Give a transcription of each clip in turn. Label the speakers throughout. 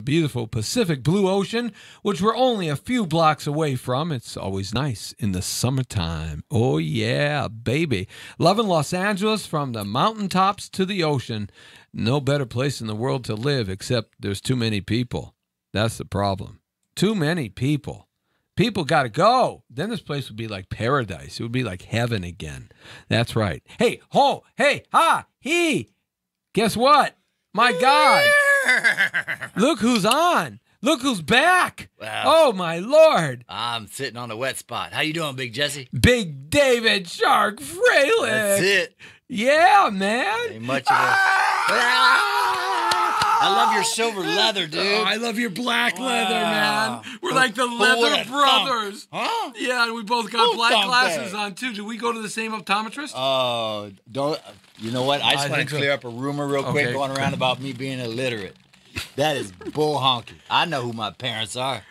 Speaker 1: beautiful Pacific Blue Ocean, which we're only a few blocks away from. It's always nice in the summertime. Oh, yeah, baby. Loving Los Angeles from the mountaintops to the ocean. No better place in the world to live, except there's too many people. That's the problem. Too many people. People got to go. Then this place would be like paradise. It would be like heaven again. That's right. Hey, ho, hey, ha, he. Guess what? My God. Look who's on. Look who's back.
Speaker 2: Wow.
Speaker 1: Oh, my Lord.
Speaker 2: I'm sitting on a wet spot. How you doing, Big Jesse?
Speaker 1: Big David Shark Fralick.
Speaker 2: That's it.
Speaker 1: Yeah, man.
Speaker 2: Ain't much of a... I love your silver leather, dude.
Speaker 1: Oh, I love your black leather, man. We're like the leather brothers.
Speaker 2: Huh?
Speaker 1: Yeah, and we both got black glasses on, too. Do we go to the same optometrist?
Speaker 2: Oh, don't. You know what? I just want to clear up a rumor real quick going around about me being illiterate. That is bull honky. I know who my parents are.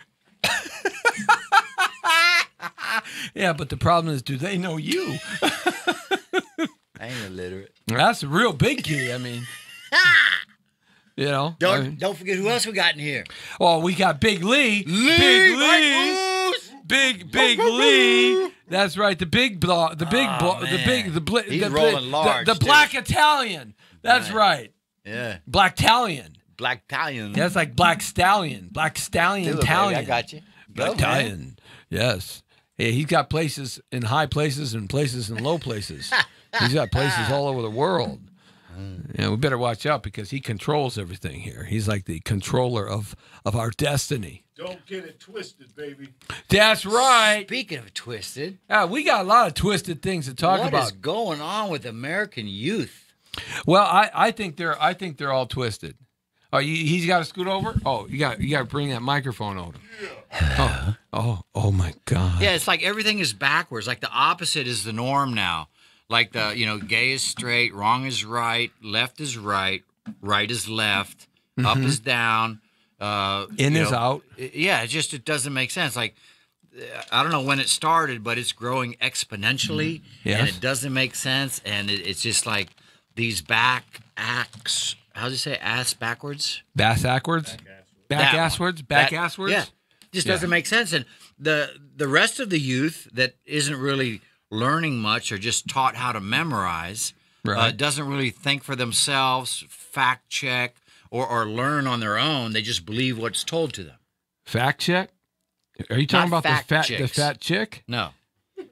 Speaker 1: Yeah, but the problem is, do they know you?
Speaker 2: I ain't illiterate.
Speaker 1: That's a real big key. I mean... You know,
Speaker 2: don't forget who else we got in here.
Speaker 1: Oh, we got Big Lee. Big Lee. Big Lee. That's right. The big black Italian. That's right.
Speaker 2: Yeah.
Speaker 1: Black Italian.
Speaker 2: Black Italian.
Speaker 1: That's like Black Stallion. Black Stallion Italian.
Speaker 2: I got you.
Speaker 1: Black Italian. Yes. Hey, he's got places in high places and places in low places. He's got places all over the world. Yeah, we better watch out because he controls everything here. He's like the controller of our destiny.
Speaker 3: Don't get it twisted, baby.
Speaker 1: That's right.
Speaker 2: Speaking of twisted,
Speaker 1: we got a lot of twisted things to talk about.
Speaker 2: What is going on with American youth?
Speaker 1: Well, I think they're all twisted. Oh, he's got to scoot over. Oh, you got to bring that microphone over. Yeah. Oh my God.
Speaker 2: Yeah, it's like everything is backwards. Like the opposite is the norm now. Like gay is straight, wrong is right, left is right, right is left, up is down,
Speaker 1: in is out.
Speaker 2: Yeah, it doesn't make sense. Like I don't know when it started, but it's growing exponentially, and it doesn't make sense. And it's just like these back acts. How do you say ass backwards?
Speaker 1: Bass backwards. Back asswards.
Speaker 2: Yeah, just doesn't make sense. And the rest of the youth that isn't really learning much or just taught how to memorize, doesn't really think for themselves, fact check, or learn on their own. They just believe what's told to them.
Speaker 1: Fact check? Are you talking about the fat chick?
Speaker 2: No.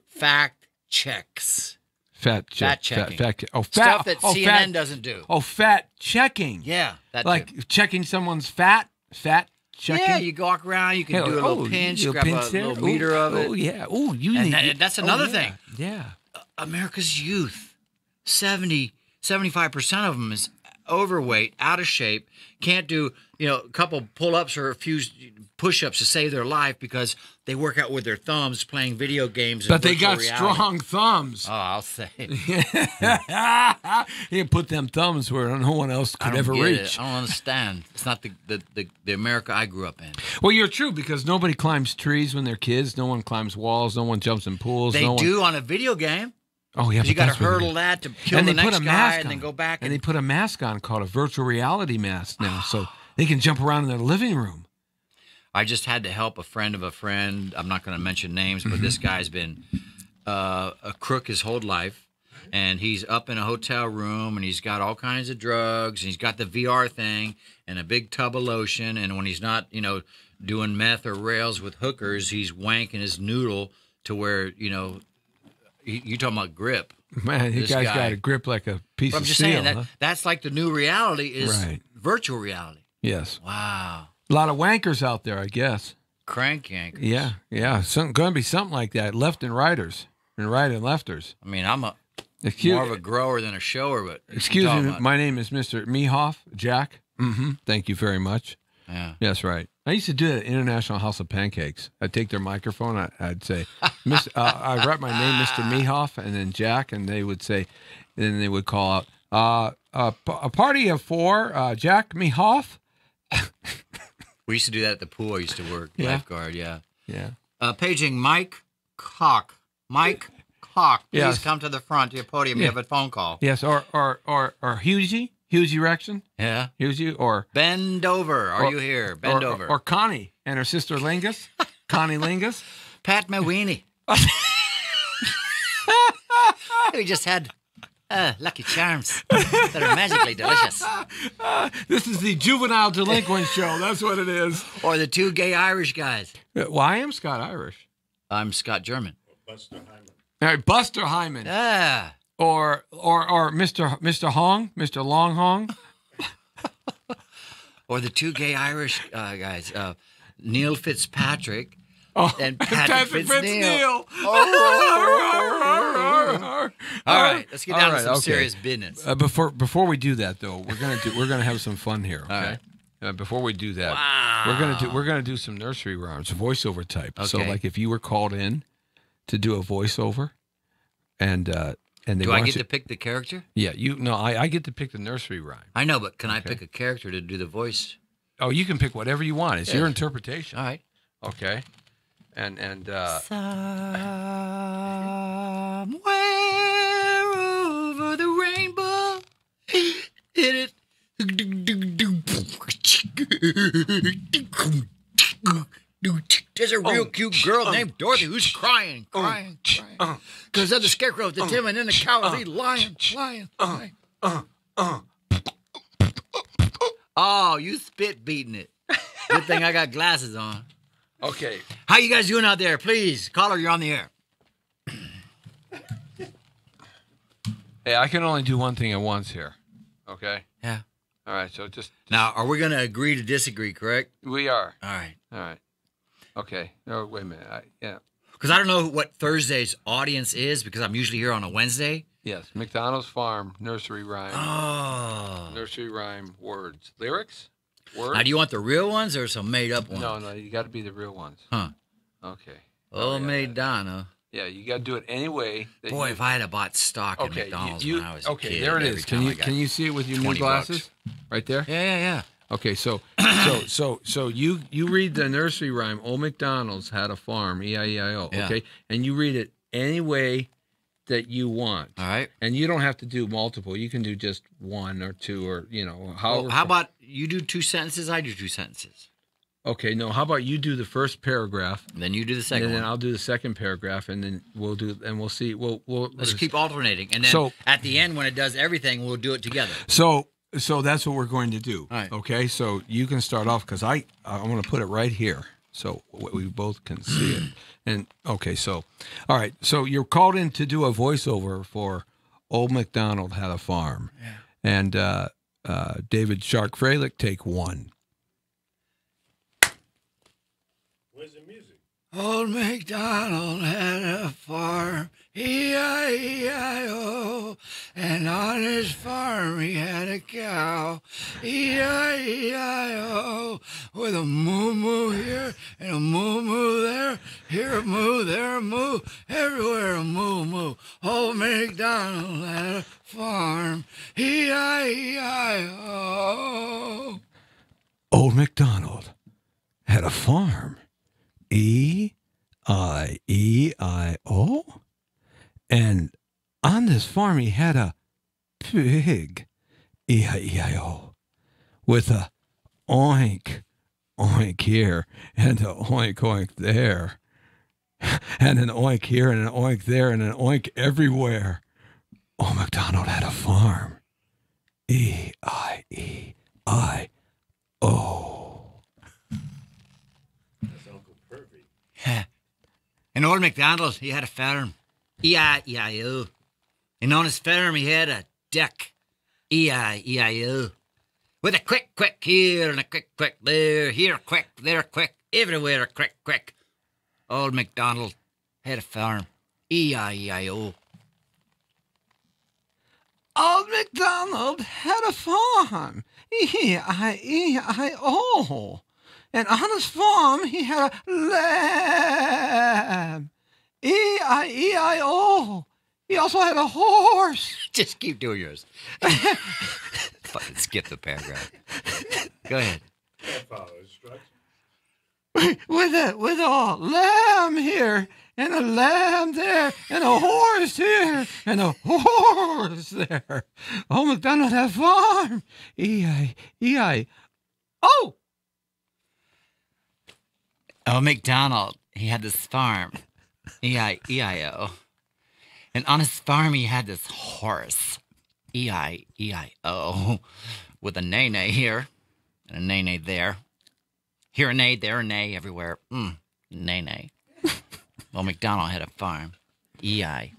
Speaker 2: Fact checks.
Speaker 1: Fact check.
Speaker 2: Fact checking.
Speaker 1: Stuff
Speaker 2: that CNN doesn't do.
Speaker 1: Oh, fat checking.
Speaker 2: Yeah.
Speaker 1: Like checking someone's fat checking?
Speaker 2: Yeah, you walk around, you can do a little pinch, grab a little meter of it.
Speaker 1: Oh, yeah. Oh,
Speaker 2: that's another thing.
Speaker 1: Yeah.
Speaker 2: America's youth, 75% of them is overweight, out of shape, can't do, a couple pull-ups or a few push-ups to save their life because they work out with their thumbs playing video games.
Speaker 1: But they got strong thumbs.
Speaker 2: Oh, I'll say.
Speaker 1: You put them thumbs where no one else could ever reach.
Speaker 2: I don't understand. It's not the America I grew up in.
Speaker 1: Well, you're true because nobody climbs trees when they're kids. No one climbs walls. No one jumps in pools.
Speaker 2: They do on a video game.
Speaker 1: Oh, yeah.
Speaker 2: You got to hurdle that to kill the next guy and then go back.
Speaker 1: And they put a mask on called a virtual reality mask now so they can jump around in their living room.
Speaker 2: I just had to help a friend of a friend. I'm not going to mention names, but this guy's been a crook his whole life. And he's up in a hotel room, and he's got all kinds of drugs. And he's got the VR thing and a big tub of lotion. And when he's not, doing meth or rails with hookers, he's wanking his noodle to where, you're talking about grip.
Speaker 1: Man, this guy's got a grip like a piece of steel. I'm just saying
Speaker 2: that's like the new reality is virtual reality.
Speaker 1: Yes.
Speaker 2: Wow.
Speaker 1: A lot of wankers out there, I guess.
Speaker 2: Crank yankers.
Speaker 1: Yeah. Going to be something like that. Left and righters and right and lefters.
Speaker 2: I mean, I'm more of a grower than a shower, but
Speaker 1: excuse me. My name is Mr. Mehoff, Jack. Thank you very much.
Speaker 2: Yeah.
Speaker 1: That's right. I used to do it at International House of Pancakes. I'd take their microphone. I'd say, I'd write my name, Mr. Mehoff, and then Jack, and they would say, and then they would call out, a party of four, Jack Mehoff.
Speaker 2: We used to do that at the pool. I used to work lifeguard. Yeah.
Speaker 1: Yeah.
Speaker 2: Paging Mike Cock. Mike Cock, please come to the front to your podium. You have a phone call.
Speaker 1: Yes, or Hughesy. Huge erection?
Speaker 2: Yeah.
Speaker 1: Huge, or
Speaker 2: Bend over. Are you here? Bend over.
Speaker 1: Or Connie and her sister Lingus. Connie Lingus.
Speaker 2: Pat my weenie. We just had Lucky Charms that are magically delicious.
Speaker 1: This is the Juvenile Delinquent Show. That's what it is.
Speaker 2: Or the two gay Irish guys.
Speaker 1: Well, I am Scott Irish.
Speaker 2: I'm Scott German.
Speaker 3: Buster Hyman.
Speaker 1: All right, Buster Hyman.
Speaker 2: Ah.
Speaker 1: Or Mr. Hong, Mr. Long Hong.
Speaker 2: Or the two gay Irish guys, Neil Fitzpatrick and
Speaker 1: Patrick
Speaker 2: Fitzneil. All right, let's get down to some serious business.
Speaker 1: Before we do that, though, we're gonna have some fun here. Okay.
Speaker 2: All right.
Speaker 1: Before we do that,
Speaker 2: Wow.
Speaker 1: we're gonna do some nursery rhymes, voiceover type. So,
Speaker 2: Okay.
Speaker 1: like, if you were called in to do a voiceover, and they
Speaker 2: Do I
Speaker 1: want
Speaker 2: get
Speaker 1: you,
Speaker 2: to pick the character?
Speaker 1: Yeah, I get to pick the nursery rhyme.
Speaker 2: I know, but can I pick a character to do the voice?
Speaker 1: Oh, you can pick whatever you want. It's your interpretation.
Speaker 2: All right.
Speaker 1: Okay. And
Speaker 2: Somewhere over the rainbow, hit it. There's a real cute girl named Dorothy who's crying. Because of the scarecrow, the Tim, and then the cowardly lion. Oh, you spit beating it. Good thing I got glasses on.
Speaker 1: okay.
Speaker 2: How you guys doing out there? Please, caller, you're on the air.
Speaker 1: Hey, I can only do one thing at once here. Okay.
Speaker 2: Yeah.
Speaker 1: All right. So just
Speaker 2: Now, are we going to agree to disagree, correct?
Speaker 1: we are.
Speaker 2: All right.
Speaker 1: All right. Okay. Oh, wait a minute. Yeah.
Speaker 2: Because I don't know what Thursday's audience is because I'm usually here on a Wednesday.
Speaker 1: Yes. McDonald's Farm nursery rhyme.
Speaker 2: Oh.
Speaker 1: Nursery rhyme words. Lyrics? Words?
Speaker 2: Now, do you want the real ones or some made-up ones?
Speaker 1: No. You got to be the real ones.
Speaker 2: Huh.
Speaker 1: Okay.
Speaker 2: Oh,
Speaker 1: yeah.
Speaker 2: Madonna.
Speaker 1: Yeah. You got to do it any way. That
Speaker 2: Boy,
Speaker 1: you,
Speaker 2: if I had bought stock in
Speaker 1: okay.
Speaker 2: McDonald's when I was a kid.
Speaker 1: There it
Speaker 2: every
Speaker 1: is.
Speaker 2: time I got
Speaker 1: Can you see it with your new
Speaker 2: 20
Speaker 1: glasses? Right there.
Speaker 2: Yeah.
Speaker 1: Okay, so you read the nursery rhyme. Old McDonald's had a farm, E-I-E-I-O.
Speaker 2: Yeah.
Speaker 1: Okay, and you read it any way that you want.
Speaker 2: All right.
Speaker 1: And you don't have to do multiple. You can do just one or two, or however.
Speaker 2: Well, how about you do 2 sentences? I do 2 sentences.
Speaker 1: Okay, no. How about you do the first paragraph,
Speaker 2: Then you do the second
Speaker 1: and then
Speaker 2: one.
Speaker 1: I'll do the second paragraph, and then we'll see.
Speaker 2: Let's keep alternating, and then at the end when it does everything, we'll do it together.
Speaker 1: So that's what we're going to do.
Speaker 2: All right.
Speaker 1: Okay, so you can start off because I want to put it right here so we both can see it. And okay, so all right, so you're called in to do a voiceover for Old MacDonald Had a Farm.
Speaker 2: Yeah.
Speaker 1: And David Shark Freilich, take one.
Speaker 3: Where's the music?
Speaker 2: Old MacDonald had a farm, E-I-E-I-O, and on his farm he had a cow, E-I-E-I-O, with a moo-moo here and a moo-moo there, here a moo, there a moo, everywhere a moo-moo. Old MacDonald had a farm, E-I-E-I-O.
Speaker 1: Old MacDonald had a farm, E-I-E-I-O, and on this farm he had a pig, E-I-E-I-O, with a oink, oink here, and a oink, oink there, and an oink here, and an oink there, and an oink everywhere. Old MacDonald had a farm, E-I-E-I-O.
Speaker 3: That's Uncle Pervy.
Speaker 2: And old MacDonald, he had a farm, E-I-E-I-O. And on his farm, he had a duck, E-I-E-I-O. With a quick, quick here and a quick, quick there, here quick, there quick, everywhere a quick, quick. Old MacDonald had a farm, E-I-E-I-O.
Speaker 1: Old MacDonald had a farm, E-I-E-I-O. And on his farm, he had a lamb, E-I-E-I-O. He also had a horse.
Speaker 2: Just keep doing yours. Fucking skip the paragraph. Go ahead.
Speaker 3: Can't follow instructions.
Speaker 1: With a lamb here and a lamb there, and a horse here, and a horse there. Old MacDonald had a farm. E-I. Oh!
Speaker 2: Old MacDonald, he had this farm. E-I-E-I-O. And on his farm, he had this horse. E-I-E-I-O. With a neigh-neigh here and a neigh-neigh there. Here a neigh, there a neigh, everywhere. Neigh-neigh. Well, MacDonald had a farm. E-I.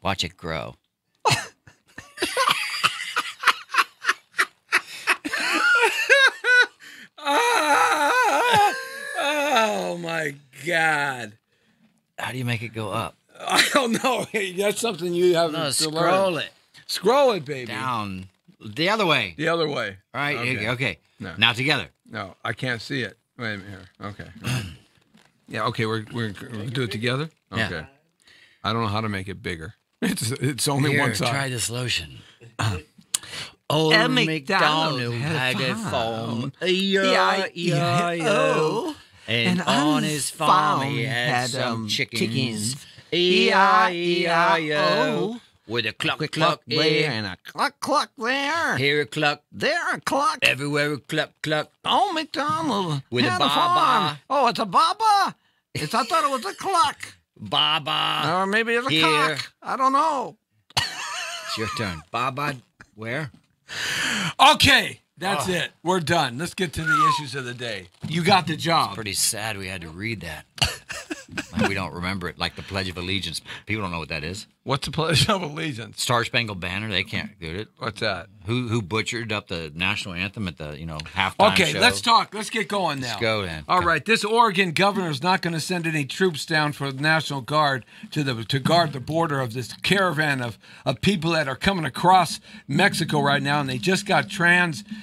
Speaker 2: Watch it grow.
Speaker 1: Oh, my God.
Speaker 2: How do you make it go up?
Speaker 1: I don't know. That's something you have
Speaker 2: No,
Speaker 1: to
Speaker 2: scroll
Speaker 1: learn.
Speaker 2: it.
Speaker 1: Scroll it, baby.
Speaker 2: Down. The other way.
Speaker 1: The other way.
Speaker 2: All right, okay.
Speaker 1: No.
Speaker 2: Now together.
Speaker 1: No, I can't see it. Wait a minute here. Okay. Yeah, okay, we're gonna do it together? Okay.
Speaker 2: Yeah.
Speaker 1: I don't know how to make it bigger. It's only
Speaker 2: Here,
Speaker 1: one side.
Speaker 2: try this lotion. Old
Speaker 1: MacDonald
Speaker 2: MacDonald
Speaker 1: had
Speaker 2: had
Speaker 1: a
Speaker 2: a
Speaker 1: farm.
Speaker 2: farm. E-I-E-I-O. And on his farm he had some chickens. E-I-E-I-O. With a cluck, cluck here.
Speaker 1: and a cluck, cluck there.
Speaker 2: Here a cluck.
Speaker 1: There a cluck.
Speaker 2: Everywhere a cluck, cluck.
Speaker 1: Oh, MacDonald
Speaker 2: With a
Speaker 1: had
Speaker 2: baba.
Speaker 1: farm. Oh, it's a baba. I thought it was a cluck.
Speaker 2: Baba.
Speaker 1: Or maybe it's a
Speaker 2: Here.
Speaker 1: cock. I don't know.
Speaker 2: It's your turn. Baba, where?
Speaker 1: Okay, that's it. We're done. Let's get to the issues of the day. You got the job.
Speaker 2: Pretty sad we had to read that. We don't remember it, like the Pledge of Allegiance. People don't know what that is.
Speaker 1: What's the Pledge of Allegiance?
Speaker 2: Star Spangled Banner, they can't do it.
Speaker 1: What's that?
Speaker 2: Who butchered up the national anthem at the, halftime
Speaker 1: Okay,
Speaker 2: show?
Speaker 1: let's talk. Let's get going now.
Speaker 2: Let's go then.
Speaker 1: All right, this Oregon governor is not going to send any troops down for the National Guard to guard the border of this caravan of people that are coming across Mexico right now, and they just got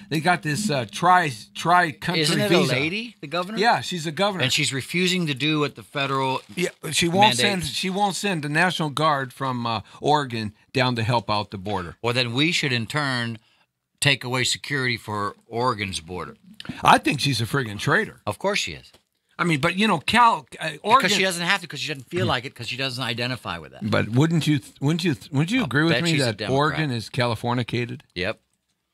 Speaker 1: They got this tri-country
Speaker 2: Isn't it
Speaker 1: visa.
Speaker 2: a lady, the governor?
Speaker 1: Yeah, she's a governor,
Speaker 2: And she's refusing to do what the federal.
Speaker 1: yeah, she won't
Speaker 2: mandates.
Speaker 1: send the National Guard from Oregon down to help out the border.
Speaker 2: Well, then we should in turn take away security for Oregon's border.
Speaker 1: I think she's a friggin' traitor.
Speaker 2: Of course she is.
Speaker 1: I mean, but Oregon.
Speaker 2: Because she doesn't have to, because she doesn't feel like it, because she doesn't identify with that.
Speaker 1: But wouldn't you agree with
Speaker 2: bet
Speaker 1: me
Speaker 2: she's a
Speaker 1: that
Speaker 2: Democrat.
Speaker 1: Oregon is Californicated
Speaker 2: Yep,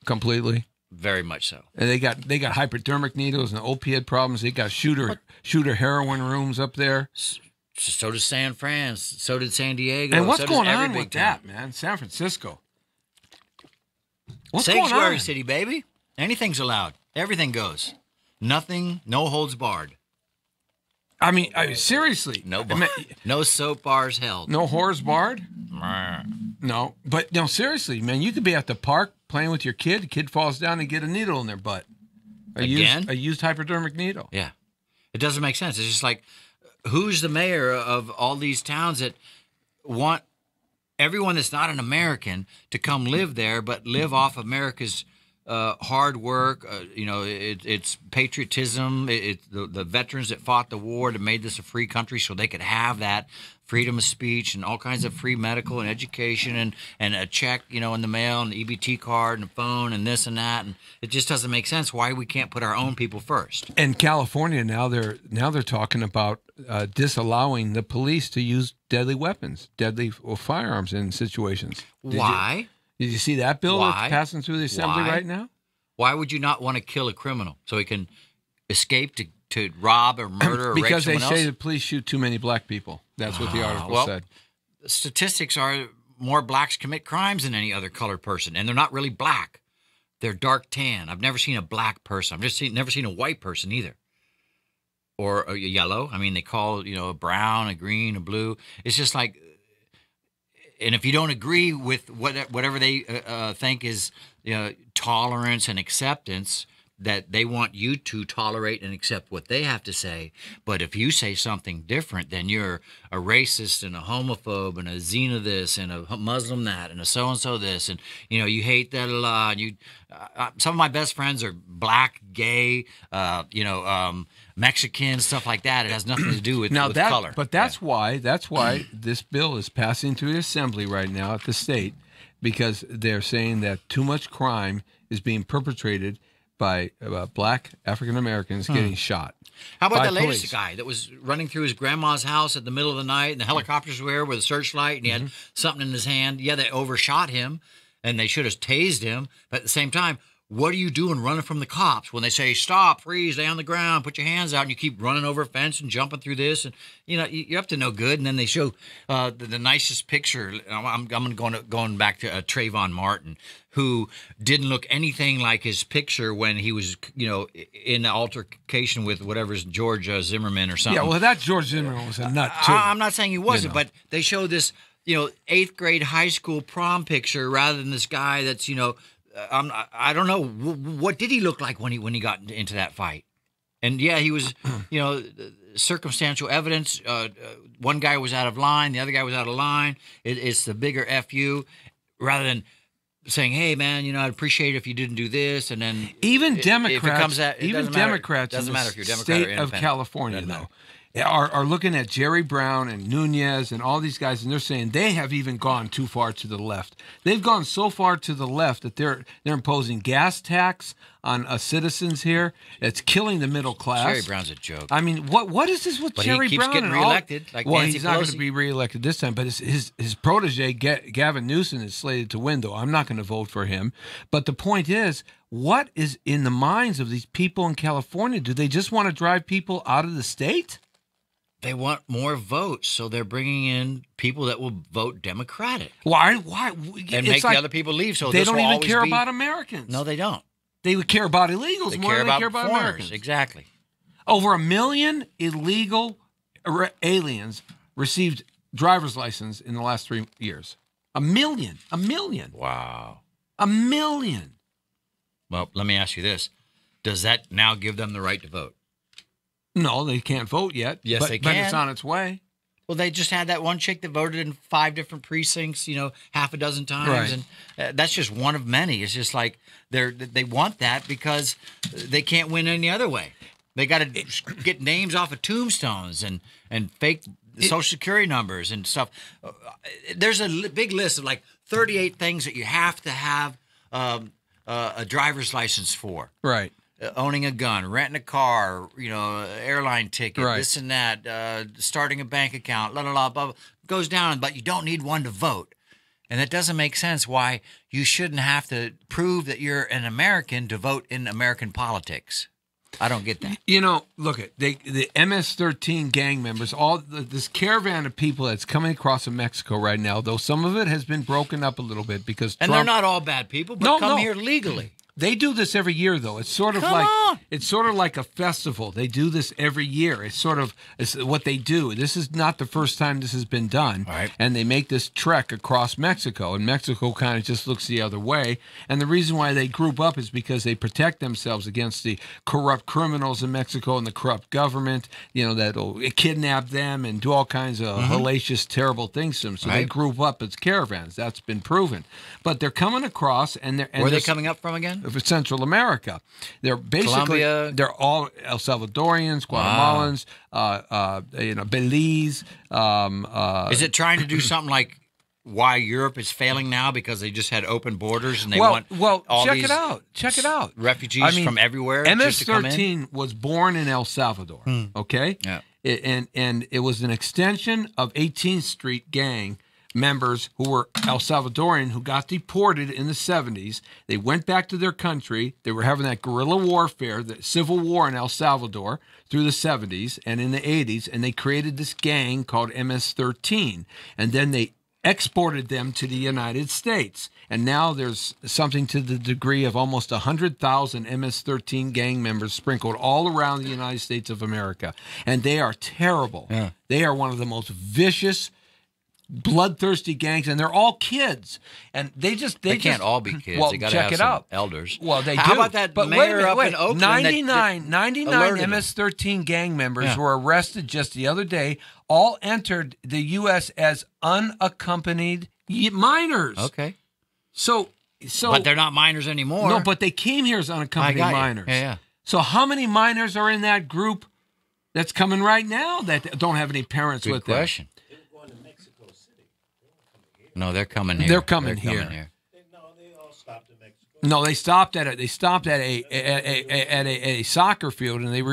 Speaker 1: completely?
Speaker 2: very much so.
Speaker 1: And they got hypodermic needles and opiate problems. They got shooter heroin rooms up there.
Speaker 2: So does San Fran. So did San Diego.
Speaker 1: And what's
Speaker 2: so does
Speaker 1: going
Speaker 2: every
Speaker 1: on
Speaker 2: big
Speaker 1: with
Speaker 2: town.
Speaker 1: that, man? San Francisco. What's going
Speaker 2: Sanctuary
Speaker 1: on?
Speaker 2: city, baby. Anything's allowed. Everything goes. Nothing. No holds barred.
Speaker 1: I mean, seriously.
Speaker 2: No
Speaker 1: I mean,
Speaker 2: no soap bars held.
Speaker 1: no whores barred? No. But no, seriously, man, you could be at the park playing with your kid. The kid falls down and get a needle in their butt. A used hypodermic needle.
Speaker 2: Yeah. It doesn't make sense. It's just like, who's the mayor of all these towns that want everyone that's not an American to come live there, but live off America's hard work? It's patriotism. It's the veterans that fought the war that made this a free country so they could have that freedom of speech and all kinds of free medical and education and a check, in the mail and the EBT card and a phone and this and that. And it just doesn't make sense why we can't put our own people first.
Speaker 1: In California now they're talking about disallowing the police to use deadly weapons, deadly firearms in situations.
Speaker 2: Why?
Speaker 1: Did you see that bill
Speaker 2: Why?
Speaker 1: that's passing through the assembly
Speaker 2: Why?
Speaker 1: right now?
Speaker 2: Why would you not want to kill a criminal so he can escape to rob or murder or rape
Speaker 1: Because they
Speaker 2: someone
Speaker 1: say
Speaker 2: else?
Speaker 1: the police shoot too many black people. That's what the article said.
Speaker 2: Statistics are more blacks commit crimes than any other colored person, and they're not really black. They're dark tan. I've never seen a black person. Never seen a white person either. Or a yellow. I mean, they call, a brown, a green, a blue. It's just like, and if you don't agree with whatever they think is tolerance and acceptance, that they want you to tolerate and accept what they have to say. But if you say something different, then you're a racist and a homophobe and a xeno this and a Muslim that and a so-and-so this. And, you hate that a lot. Some of my best friends are black, gay, Mexican, stuff like that. It has nothing to do with color.
Speaker 1: But that's why this bill is passing through the assembly right now at the state, because they're saying that too much crime is being perpetrated by black African Americans getting shot.
Speaker 2: How about
Speaker 1: by
Speaker 2: the latest
Speaker 1: police.
Speaker 2: guy that was running through his grandma's house at the middle of the night, and the helicopters were there with a searchlight, and he had something in his hand? Yeah, they overshot him, and they should have tased him. But at the same time, what are you doing running from the cops when they say, stop, freeze, lay on the ground, put your hands out, and you keep running over a fence and jumping through this? And, you're up to no good. And then they show the nicest picture. I'm going back to Trayvon Martin, who didn't look anything like his picture when he was, in the altercation with whatever's George Zimmerman or something.
Speaker 1: Yeah, well, that George Zimmerman was a nut, too.
Speaker 2: I'm not saying he wasn't, but they show this, 8th grade high school prom picture rather than this guy that's, I don't know. What did he look like when he got into that fight? And yeah, he was, circumstantial evidence. One guy was out of line. The other guy was out of line. It's the bigger FU rather than saying, hey, man, I'd appreciate it if you didn't do this. And then
Speaker 1: even Democrats,
Speaker 2: if it comes out,
Speaker 1: Democrats
Speaker 2: doesn't
Speaker 1: in
Speaker 2: matter
Speaker 1: the
Speaker 2: if you're Democrat or
Speaker 1: state of
Speaker 2: independent.
Speaker 1: California, though, are looking at Jerry Brown and Nunez and all these guys, and they're saying they have even gone too far to the left. They've gone so far to the left that they're imposing gas tax on citizens here. It's killing the middle class.
Speaker 2: Jerry Brown's a joke.
Speaker 1: I mean, what is this with
Speaker 2: But
Speaker 1: Jerry
Speaker 2: he keeps
Speaker 1: Brown?
Speaker 2: getting
Speaker 1: and all-
Speaker 2: reelected, like
Speaker 1: well,
Speaker 2: Nancy
Speaker 1: he's not going
Speaker 2: Pelosi.
Speaker 1: to be reelected this time, but his protege, Gavin Newsom, is slated to win, though. I'm not going to vote for him. But the point is, what is in the minds of these people in California? Do they just want to drive people out of the state?
Speaker 2: They want more votes, so they're bringing in people that will vote Democratic.
Speaker 1: Why?
Speaker 2: And
Speaker 1: It's
Speaker 2: make
Speaker 1: like
Speaker 2: the other people leave, so
Speaker 1: they
Speaker 2: this
Speaker 1: don't
Speaker 2: will
Speaker 1: even
Speaker 2: always
Speaker 1: care
Speaker 2: be-
Speaker 1: about Americans.
Speaker 2: No, they don't.
Speaker 1: They would care about illegals
Speaker 2: They
Speaker 1: more
Speaker 2: care
Speaker 1: than they care about
Speaker 2: foreigners.
Speaker 1: Americans.
Speaker 2: Exactly.
Speaker 1: Over 1 million illegal aliens received driver's license in the last 3 years. 1 million. 1 million.
Speaker 2: Wow.
Speaker 1: 1 million.
Speaker 2: Well, let me ask you this. Does that now give them the right to vote?
Speaker 1: No, they can't vote yet.
Speaker 2: Yes,
Speaker 1: but,
Speaker 2: they
Speaker 1: But it's
Speaker 2: can.
Speaker 1: on its way.
Speaker 2: Well, they just had that one chick that voted in 5 different precincts, half a dozen times.
Speaker 1: Right.
Speaker 2: And that's just one of many. It's just like they want that because they can't win any other way. They got to get names off of tombstones and fake Social Security numbers and stuff. There's a big list of like 38 things that you have to have a driver's license for.
Speaker 1: Right.
Speaker 2: Owning a gun, renting a car, airline ticket,
Speaker 1: Right.
Speaker 2: this and that, starting a bank account, blah, blah, blah, blah, goes down, but you don't need one to vote. And it doesn't make sense why you shouldn't have to prove that you're an American to vote in American politics. I don't get that.
Speaker 1: Look at the MS-13 gang members, this caravan of people that's coming across from Mexico right now, though some of it has been broken up a little bit because
Speaker 2: And
Speaker 1: Trump,
Speaker 2: they're not all bad people, but
Speaker 1: No,
Speaker 2: come
Speaker 1: no.
Speaker 2: here legally.
Speaker 1: They do this every year, though. It's sort of
Speaker 2: Come
Speaker 1: like
Speaker 2: on.
Speaker 1: it's sort of like a festival. They do this every year. It's what they do. This is not the first time this has been done.
Speaker 2: Right.
Speaker 1: And they make this trek across Mexico, and Mexico kind of just looks the other way. And the reason why they group up is because they protect themselves against the corrupt criminals in Mexico and the corrupt government. That'll kidnap them and do all kinds of hellacious, terrible things to them. So they
Speaker 2: Right.
Speaker 1: group up as caravans. That's been proven. But they're coming across, and they're
Speaker 2: Where are they coming up from again?
Speaker 1: for Central America. They're basically
Speaker 2: Colombia.
Speaker 1: they're all El Salvadorians, Guatemalans, Belize.
Speaker 2: Is it trying to do something like why Europe is failing now because they just had open borders and they
Speaker 1: well,
Speaker 2: want all
Speaker 1: check
Speaker 2: these
Speaker 1: it out. Check it out.
Speaker 2: refugees from everywhere just to come in?
Speaker 1: MS-13 was born in El Salvador. Okay,
Speaker 2: Yeah.
Speaker 1: and it was an extension of 18th Street gang members who were El Salvadorian who got deported in the 70s. They went back to their country. They were having that guerrilla warfare, the civil war in El Salvador through the 70s and in the 80s, and they created this gang called MS-13. And then they exported them to the United States. And now there's something to the degree of almost 100,000 MS-13 gang members sprinkled all around the United States of America. And they are terrible.
Speaker 2: Yeah.
Speaker 1: They are one of the most vicious, bloodthirsty gangs, and they're all kids. And they
Speaker 2: They can't all be kids.
Speaker 1: Well,
Speaker 2: they got to
Speaker 1: check
Speaker 2: have
Speaker 1: it
Speaker 2: some
Speaker 1: out.
Speaker 2: elders.
Speaker 1: Well, they
Speaker 2: How
Speaker 1: do.
Speaker 2: about that
Speaker 1: but
Speaker 2: mayor
Speaker 1: wait a minute,
Speaker 2: up in Oakland?
Speaker 1: 99
Speaker 2: alerted him.
Speaker 1: MS-13 gang members
Speaker 2: Yeah.
Speaker 1: were arrested just the other day, all entered the U.S. as unaccompanied minors.
Speaker 2: Okay.
Speaker 1: So
Speaker 2: But they're not minors anymore.
Speaker 1: no, but they came here as
Speaker 2: I
Speaker 1: unaccompanied
Speaker 2: got you.
Speaker 1: minors.
Speaker 2: Yeah.
Speaker 1: So how many minors are in that group that's coming right now that don't have any parents
Speaker 2: Good
Speaker 1: with
Speaker 2: question.
Speaker 3: They were going to Mexico City. They weren't coming here.
Speaker 2: No, they're coming here.
Speaker 1: They're coming here.
Speaker 3: No, they all stopped in Mexico.
Speaker 1: No, they stopped at a soccer field, and they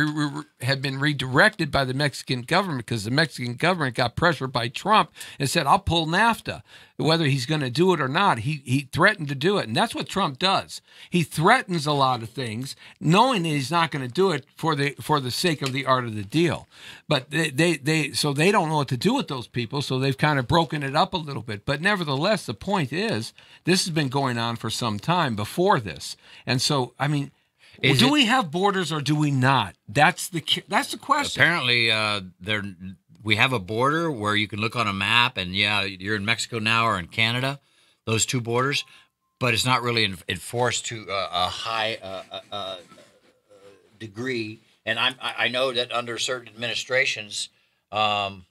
Speaker 1: had been redirected by the Mexican government because the Mexican government got pressured by Trump and said, "I'll pull NAFTA, whether he's going to do it or not." He threatened to do it, and that's what Trump does. He threatens a lot of things, knowing that he's not going to do it for the sake of the art of the deal. But they don't know what to do with those people, so they've kind of broken it up a little bit. But nevertheless, the point is, this has been going on for some time before this, and so I mean, do we have borders or do we not? That's the question.
Speaker 2: Apparently, we have a border where you can look on a map, and yeah, you're in Mexico now or in Canada, those two borders, but it's not really enforced to a high degree. And I know that under certain administrations, what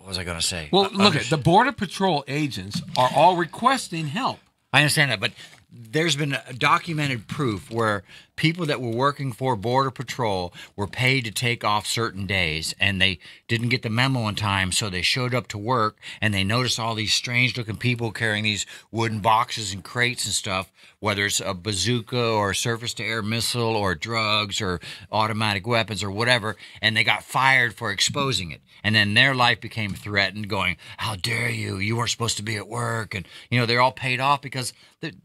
Speaker 2: was I going to say?
Speaker 1: Well, look, the Border Patrol agents are all requesting help.
Speaker 2: I understand that, but there's been documented proof where people that were working for Border Patrol were paid to take off certain days, and they didn't get the memo in time, so they showed up to work, and they noticed all these strange-looking people carrying these wooden boxes and crates and stuff, whether it's a bazooka or a surface-to-air missile or drugs or automatic weapons or whatever, and they got fired for exposing it. And then their life became threatened, going, "How dare you? You weren't supposed to be at work." And, they're all paid off because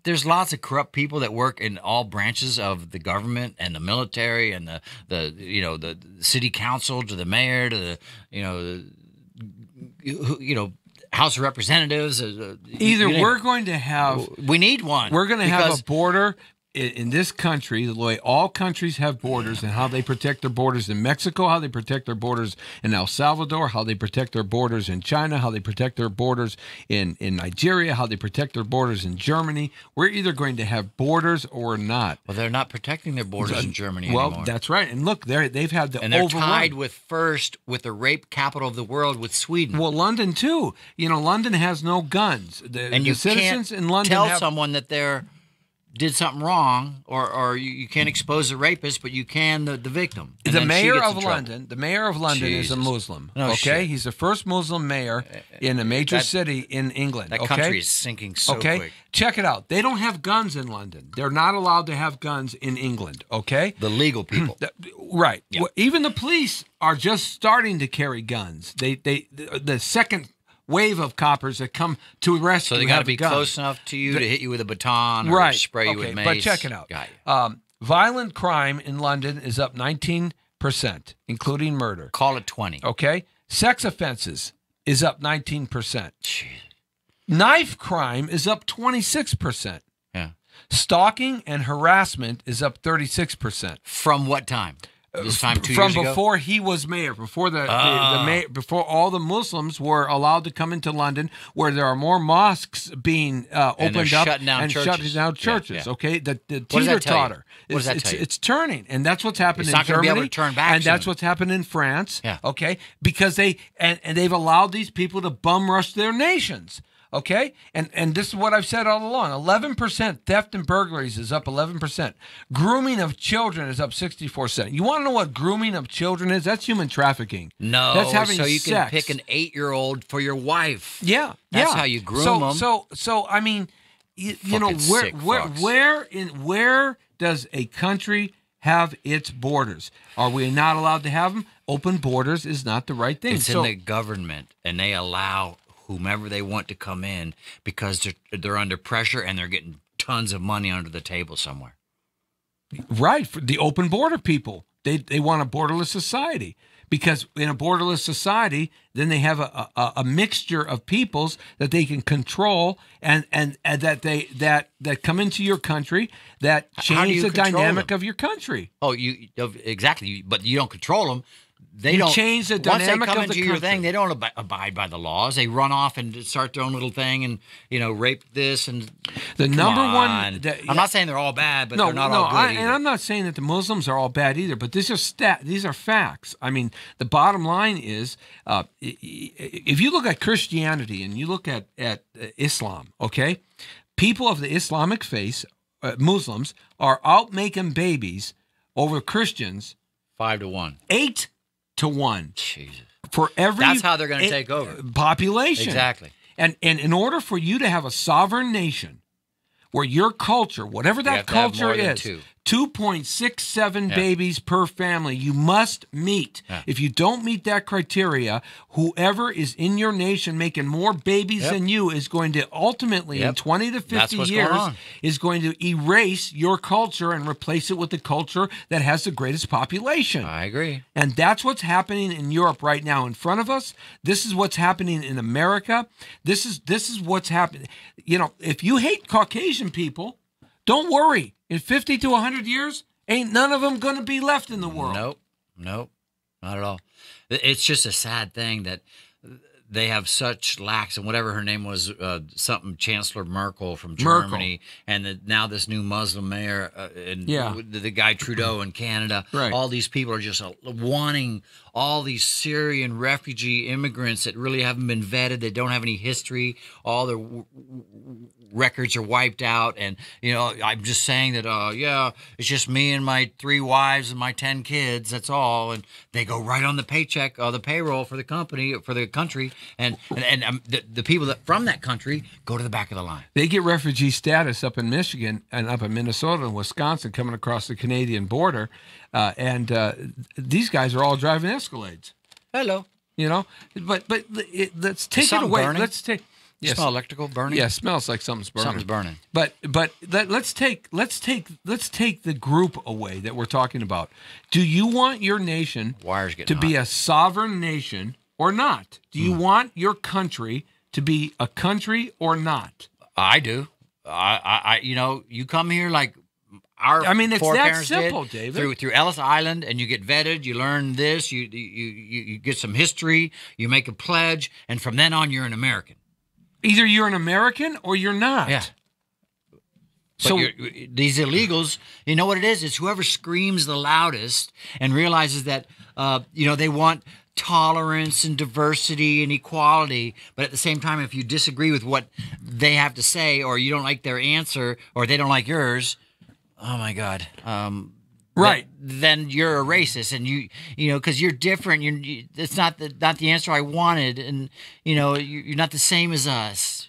Speaker 2: there's lots of corrupt people that work in all branches of the government and the military and the city council to the mayor to the House of Representatives.
Speaker 1: We're going to have...
Speaker 2: We need one.
Speaker 1: We're going to have a border in this country, the way all countries have borders and how they protect their borders in Mexico, how they protect their borders in El Salvador, how they protect their borders in China, how they protect their borders in Nigeria, how they protect their borders in Germany. We're either going to have borders or not.
Speaker 2: Well, they're not protecting their borders in Germany anymore.
Speaker 1: Well, that's right. And look, they've had the
Speaker 2: and they're tied with the rape capital of the world with Sweden.
Speaker 1: Well, London too. London has no guns.
Speaker 2: And you
Speaker 1: citizens
Speaker 2: can't
Speaker 1: in London
Speaker 2: tell someone that they're did something wrong, or you can't expose the rapist, but you can the victim.
Speaker 1: The mayor of London is a Muslim.
Speaker 2: No shit.
Speaker 1: He's the first Muslim mayor in a major city in England.
Speaker 2: That country is sinking so quick.
Speaker 1: Check it out. They don't have guns in London. They're not allowed to have guns in England. Okay,
Speaker 2: the legal people,
Speaker 1: right? Yeah. Well, even the police are just starting to carry guns. The second wave of coppers that come to arrest you.
Speaker 2: So they got to be close enough to you to hit you with a baton or spray you with mace.
Speaker 1: But check it out. Violent crime in London is up 19%, including murder.
Speaker 2: Call it 20.
Speaker 1: Okay. Sex offenses is up 19%.
Speaker 2: Jeez.
Speaker 1: Knife crime is up 26%.
Speaker 2: Yeah.
Speaker 1: Stalking and harassment is up 36%.
Speaker 2: From what time? This time 2 years ago?
Speaker 1: From before he was mayor, before the mayor, before all the Muslims were allowed to come into London, where there are more mosques being opened up
Speaker 2: shutting down
Speaker 1: churches.
Speaker 2: Yeah.
Speaker 1: Okay, the teeter-totter.
Speaker 2: What does that tell you?
Speaker 1: It's turning, and that's what's happened in Germany.
Speaker 2: It's not going to be able to turn back
Speaker 1: and that's what's happened in France.
Speaker 2: Yeah.
Speaker 1: Okay, because they've allowed these people to bum rush their nations. Okay? And this is what I've said all along. 11% theft and burglaries is up 11%. Grooming of children is up 64%. You want to know what grooming of children is? That's human trafficking.
Speaker 2: No,
Speaker 1: that's having
Speaker 2: so you
Speaker 1: sex.
Speaker 2: Can pick an 8-year-old for your wife.
Speaker 1: Yeah.
Speaker 2: That's how you groom them.
Speaker 1: So I mean, where does a country have its borders? Are we not allowed to have them? Open borders is not the right thing.
Speaker 2: It's in the government, and they allow whomever they want to come in because they're under pressure and they're getting tons of money under the table somewhere.
Speaker 1: Right. For the open border people. They want a borderless society. Because in a borderless society, then they have a mixture of peoples that they can control and that come into your country that change the dynamic of your country.
Speaker 2: Oh, exactly. But you don't control them. They don't
Speaker 1: change the dynamic
Speaker 2: of the country. Once they come into your thing, they don't abide by the laws. They run off and start their own little thing and rape this and
Speaker 1: the number one.
Speaker 2: I'm not saying they're all bad, but they're not all good either.
Speaker 1: And I'm not saying that the Muslims are all bad either. But these are facts. I mean, the bottom line is, if you look at Christianity and you look at Islam, okay, people of the Islamic faith, Muslims, are out making babies over Christians
Speaker 2: 5-1,
Speaker 1: 8-1.
Speaker 2: Jesus.
Speaker 1: For every
Speaker 2: That's how they're going to take over
Speaker 1: population.
Speaker 2: Exactly.
Speaker 1: And in order for you to have a sovereign nation where your culture, whatever that
Speaker 2: have to have
Speaker 1: culture
Speaker 2: more than
Speaker 1: is,
Speaker 2: two.
Speaker 1: 2.67 babies per family you must meet.
Speaker 2: Yeah.
Speaker 1: If you don't meet that criteria, whoever is in your nation making more babies than you is going to ultimately, in 20 to 50
Speaker 2: what's
Speaker 1: years,
Speaker 2: going on.
Speaker 1: is going to erase your culture and replace it with the culture that has the greatest population.
Speaker 2: I agree.
Speaker 1: And that's what's happening in Europe right now in front of us. This is what's happening in America. This is what's happening. You know, if you hate Caucasian people, don't worry. In 50 to 100 years, ain't none of them going to be left in the world.
Speaker 2: Nope, not at all. It's just a sad thing that they have such lacks, and whatever her name was, something Chancellor Merkel from Germany, and now this new Muslim mayor, and the guy Trudeau in Canada.
Speaker 1: Right.
Speaker 2: All these people are just wanting all these Syrian refugee immigrants that really haven't been vetted, that don't have any history, all their records are wiped out. And, you know, I'm just saying that, it's just me and my 3 wives and my 10 kids, that's all. And they go right on the paycheck, the payroll for the company, for the country. And the people that from that country go to the back of the line.
Speaker 1: They get refugee status up in Michigan and up in Minnesota and Wisconsin coming across the Canadian border. These guys are all driving Escalades.
Speaker 2: Hello.
Speaker 1: You know, but let's take it away.
Speaker 2: Burning?
Speaker 1: Let's take.
Speaker 2: You smell electrical burning?
Speaker 1: Yeah, it smells like something's burning.
Speaker 2: Something's burning.
Speaker 1: But let's take the group away that we're talking about. Do you want your nation to be a sovereign nation or not? Do you want your country to be a country or not?
Speaker 2: I do. I you know, you come here like our
Speaker 1: it's that
Speaker 2: foreparents
Speaker 1: simple,
Speaker 2: did,
Speaker 1: David.
Speaker 2: through Ellis Island, and you get vetted, you learn this, you get some history, you make a pledge, and from then on you're an American.
Speaker 1: Either you're an American or you're not.
Speaker 2: Yeah. So these illegals, you know what it is? It's whoever screams the loudest and realizes that, they want tolerance and diversity and equality. But at the same time, if you disagree with what they have to say, or you don't like their answer, or they don't like yours, oh my God.
Speaker 1: Right.
Speaker 2: Then you're a racist, and you know, because you're different. It's not the answer I wanted, and you're not the same as us.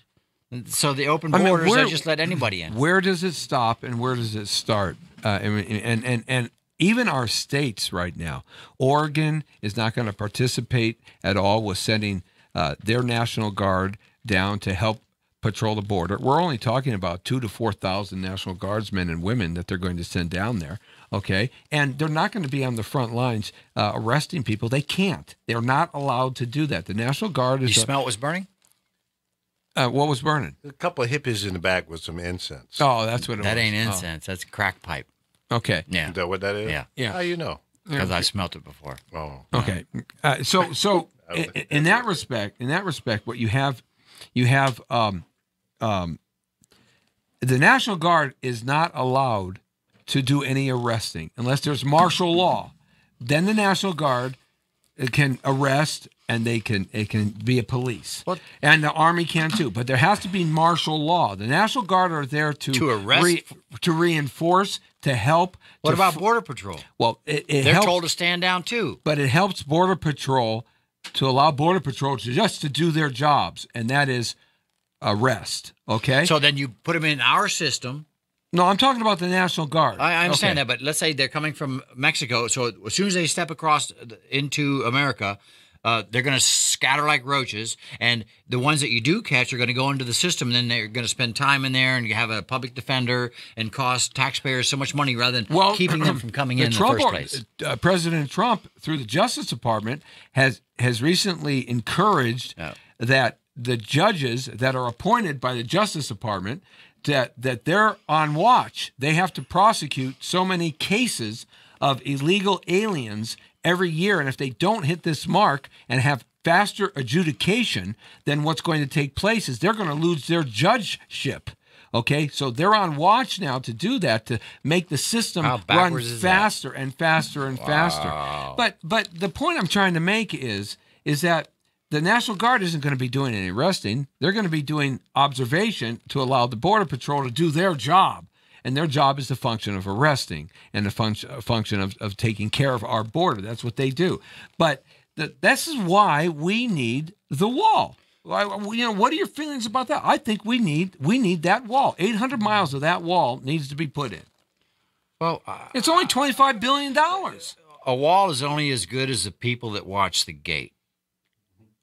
Speaker 2: And so the open borders, I just let anybody in.
Speaker 1: Where does it stop and where does it start? And even our states right now, Oregon is not going to participate at all with sending their National Guard down to help patrol the border. We're only talking about 2,000 to 4,000 National Guardsmen and women that they're going to send down there. Okay, and they're not going to be on the front lines arresting people. They can't. They're not allowed to do that. The National Guard is.
Speaker 2: You smell what was burning?
Speaker 1: What was burning?
Speaker 3: A couple of hippies in the back with some incense.
Speaker 1: Oh, that's what it was.
Speaker 2: That ain't incense. That's a crack pipe.
Speaker 1: Okay.
Speaker 2: Yeah.
Speaker 3: Is that what that is?
Speaker 2: Yeah.
Speaker 3: How you know?
Speaker 2: Because I smelt it before.
Speaker 3: Oh.
Speaker 1: Okay. So in that respect, what you have, the National Guard is not allowed to do any arresting unless there's martial law. Then the National Guard can arrest, and it can be a police.
Speaker 2: What?
Speaker 1: And the Army can too. But there has to be martial law. The National Guard are there to
Speaker 2: arrest,
Speaker 1: to reinforce, to help.
Speaker 2: What about Border Patrol?
Speaker 1: Well, they're
Speaker 2: They're told to stand down too.
Speaker 1: But it helps Border Patrol to allow Border Patrol to do their jobs, and that is arrest. Okay.
Speaker 2: So then you put them in our system.
Speaker 1: No, I'm talking about the National Guard.
Speaker 2: I understand that, but let's say they're coming from Mexico. So as soon as they step across into America, they're going to scatter like roaches. And the ones that you do catch are going to go into the system. And then they're going to spend time in there, and you have a public defender and cost taxpayers so much money rather than keeping them from coming in the first place.
Speaker 1: President Trump, through the Justice Department, has recently encouraged that the judges that are appointed by the Justice Department, that they're on watch. They have to prosecute so many cases of illegal aliens every year. And if they don't hit this mark and have faster adjudication, then what's going to take place is they're going to lose their judgeship. Okay, so they're on watch now to do that, to make the system run faster and faster and faster. But the point I'm trying to make is that the National Guard isn't going to be doing any arresting. They're going to be doing observation to allow the Border Patrol to do their job. And their job is the function of arresting and the function of taking care of our border. That's what they do. But this is why we need the wall. What are your feelings about that? I think we need that wall. 800 miles of that wall needs to be put in.
Speaker 2: Well,
Speaker 1: it's only $25 billion.
Speaker 2: A wall is only as good as the people that watch the gate.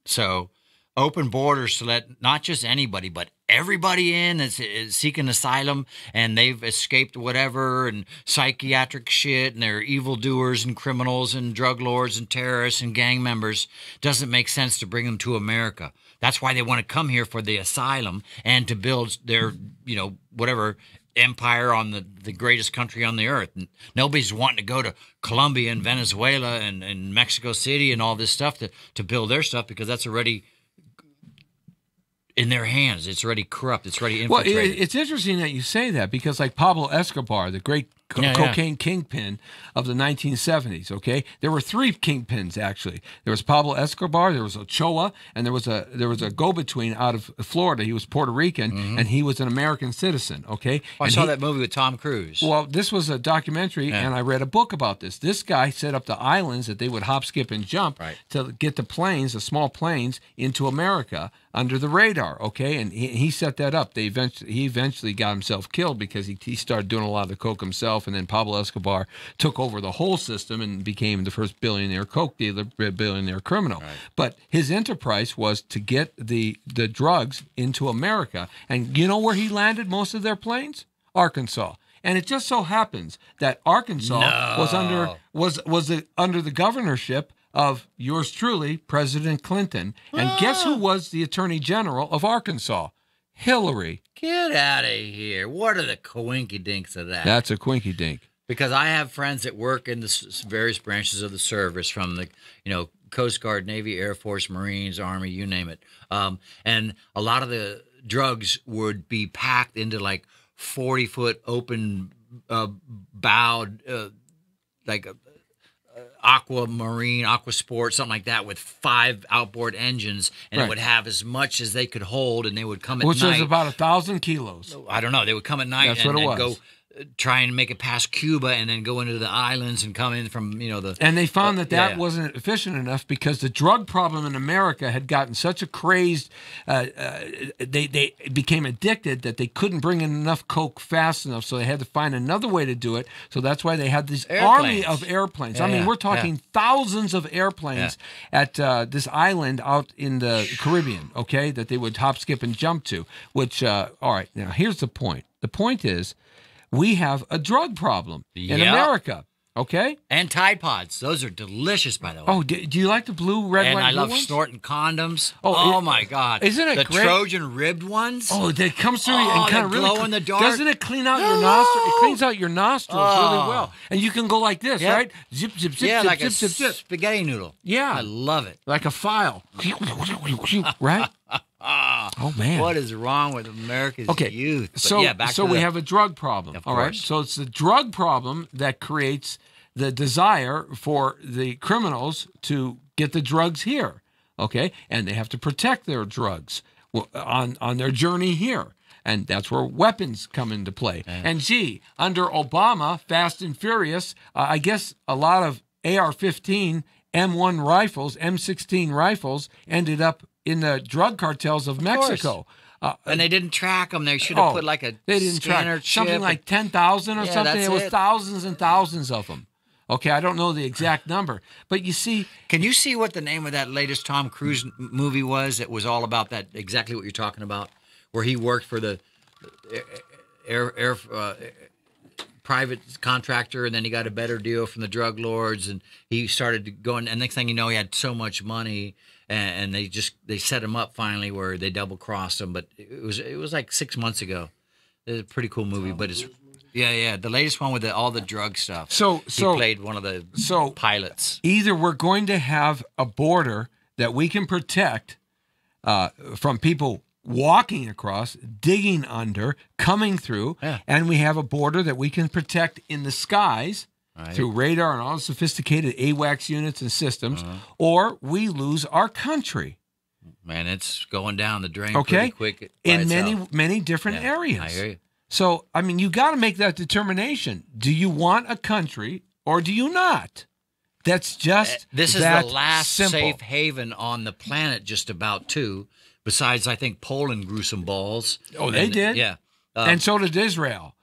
Speaker 2: So open borders to let not just anybody, but everybody in that's seeking asylum and they've escaped whatever and psychiatric shit and they're evildoers and criminals and drug lords and terrorists and gang members. Doesn't make sense to bring them to America. That's why they want to come here for the asylum and to build their, whatever empire on the greatest country on the earth. And nobody's wanting to go to Colombia and Venezuela and Mexico City and all this stuff to build their stuff because that's already in their hands. It's already corrupt. It's already infiltrated.
Speaker 1: Well, it's interesting that you say that because like Pablo Escobar, the great cocaine kingpin of the 1970s, okay? There were three kingpins, actually. There was Pablo Escobar, there was Ochoa, and there was a go-between out of Florida. He was Puerto Rican, and he was an American citizen, okay?
Speaker 2: Oh, I saw that movie with Tom Cruise.
Speaker 1: Well, this was a documentary, and I read a book about this. This guy set up the islands that they would hop, skip, and jump to get the planes, the small planes, into America under the radar, okay? And he set that up. He eventually got himself killed because he started doing a lot of the coke himself, and then Pablo Escobar took over the whole system and became the first billionaire coke dealer, billionaire criminal. Right. But his enterprise was to get the drugs into America. And you know where he landed most of their planes? Arkansas. And it just so happens that Arkansas was under the governorship of yours truly, President Clinton. And guess who was the Attorney General of Arkansas? Hillary.
Speaker 2: Get out of here. What are the coinky-dinks of that?
Speaker 1: That's a quinky-dink.
Speaker 2: Because I have friends that work in the various branches of the service from the, Coast Guard, Navy, Air Force, Marines, Army, you name it. And a lot of the drugs would be packed into like 40-foot open bowed, like aquamarine, aqua sport, something like that, with 5 outboard engines, and it would have as much as they could hold, and they would come at night.
Speaker 1: Which was about 1,000 kilos.
Speaker 2: I don't know. They would come at night and go try and make it past Cuba and then go into the islands and come in from,
Speaker 1: And they found that wasn't efficient enough because the drug problem in America had gotten such a crazed, they became addicted that they couldn't bring in enough coke fast enough, so they had to find another way to do it. So that's why they had this army of airplanes. I mean, we're talking thousands of airplanes at this island out in the Caribbean, okay, that they would hop, skip, and jump to, which, all right, now here's the point. The point is, we have a drug problem in America, okay?
Speaker 2: And Tide Pods. Those are delicious, by the way.
Speaker 1: Oh, do you like the blue, red, white, blue ones?
Speaker 2: And I love snorting condoms. Oh my God.
Speaker 1: Isn't it
Speaker 2: the
Speaker 1: great?
Speaker 2: Trojan ribbed ones?
Speaker 1: Oh, that comes through and kind of really
Speaker 2: glow in the dark.
Speaker 1: Doesn't it clean out your nostrils? It cleans out your nostrils really well. And you can go like this, right? Zip, zip, zip, zip,
Speaker 2: like
Speaker 1: zip, zip, zip.
Speaker 2: Spaghetti noodle.
Speaker 1: Yeah.
Speaker 2: I love it.
Speaker 1: Like a file. Right? Oh, man.
Speaker 2: What is wrong with America's youth? But
Speaker 1: so we have a drug problem.
Speaker 2: Of
Speaker 1: all right.
Speaker 2: course.
Speaker 1: So it's the drug problem that creates the desire for the criminals to get the drugs here. Okay. And they have to protect their drugs on their journey here. And that's where weapons come into play. And under Obama, Fast and Furious, I guess a lot of AR-15, M1 rifles, M16 rifles ended up in the drug cartels of Mexico.
Speaker 2: And they didn't track them. They should have put like a scanner chip.
Speaker 1: Something like 10,000 or something. It was thousands and thousands of them. Okay, I don't know the exact number. But you see...
Speaker 2: Can you see what the name of that latest Tom Cruise movie was? It was all about that, exactly what you're talking about, where he worked for the air private contractor, and then he got a better deal from the drug lords, and he started going, and next thing you know, he had so much money, and they set him up finally where they double crossed him. But it was like 6 months ago. It was a pretty cool movie, but it's the latest one with all the drug stuff. So he played one of the pilots.
Speaker 1: Either we're going to have a border that we can protect from people walking across, digging under, coming through, and we have a border that we can protect in the skies through radar and all the sophisticated AWACS units and systems, or we lose our country.
Speaker 2: Man, it's going down the drain pretty quick.
Speaker 1: In many different areas.
Speaker 2: I hear you.
Speaker 1: So, I mean, you got to make that determination. Do you want a country or do you not? That's just
Speaker 2: this is
Speaker 1: that
Speaker 2: the last
Speaker 1: simple.
Speaker 2: safe haven on the planet, just about, too, Besides, I think Poland grew some balls.
Speaker 1: Oh, they did?
Speaker 2: Yeah.
Speaker 1: And so did Israel.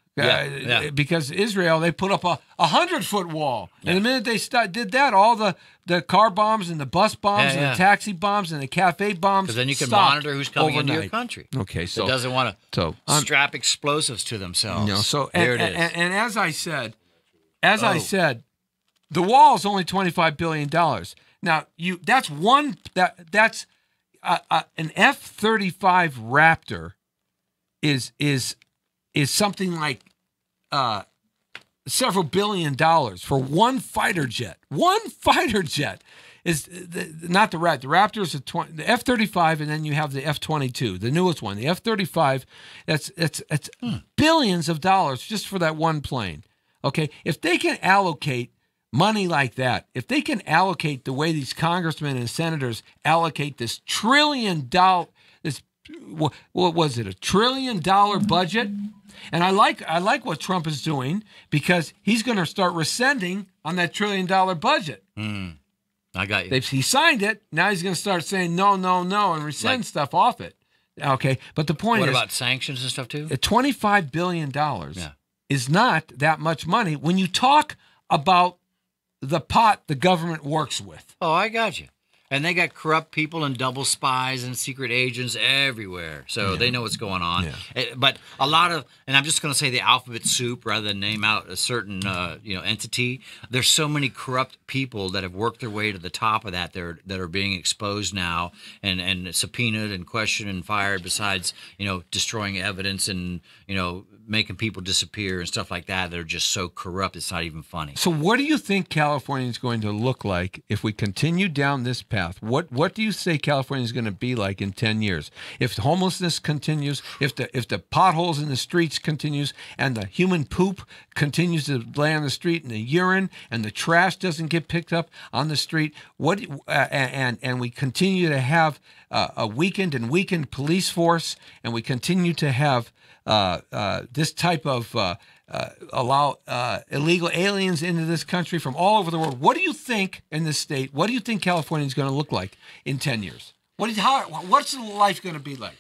Speaker 1: Because Israel, they put up a 100-foot wall. And the minute they did that, all the car bombs and the bus bombs and the taxi bombs and the cafe bombs
Speaker 2: because then you can monitor who's coming into your country.
Speaker 1: Okay, so
Speaker 2: it doesn't want to strap explosives to themselves.
Speaker 1: So
Speaker 2: there it is.
Speaker 1: And as I said, the wall is only $25 billion. Now that's an F-35 Raptor is something like several $1 billion for one fighter jet. One fighter jet is not the Raptor. The Raptor is the F-35, and then you have the F-22, the newest one. The F-35, it's billions of dollars just for that one plane. Okay, if they can allocate money like that, if they can allocate the way these congressmen and senators allocate this $1 trillion, what was it, $1 trillion budget? And I like what Trump is doing because he's going to start rescinding on that $1 trillion budget.
Speaker 2: I got you.
Speaker 1: He signed it. Now he's going to start saying no, and rescind stuff off it. Okay, but the point is,
Speaker 2: what about sanctions and stuff too?
Speaker 1: $25 billion is not that much money when you talk about the pot the government works with.
Speaker 2: Oh, I got you. And they got corrupt people and double spies and secret agents everywhere. So they know what's going on. Yeah. But a lot of, and I'm just going to say the alphabet soup rather than name out a certain entity. There's so many corrupt people that have worked their way to the top of that that are being exposed now and subpoenaed and questioned and fired, besides, destroying evidence and, making people disappear and stuff like that. They're just so corrupt, it's not even funny.
Speaker 1: So what do you think California is going to look like if we continue down this path? What do you say California is going to be like in 10 years? If homelessness continues, if the potholes in the streets continues, and the human poop continues to lay on the street, and the urine and the trash doesn't get picked up on the street, and we continue to have a weakened police force, and we continue to have this type of allow illegal aliens into this country from all over the world. What do you think in this state? What do you think California is going to look like in 10 years? What's life going to be like?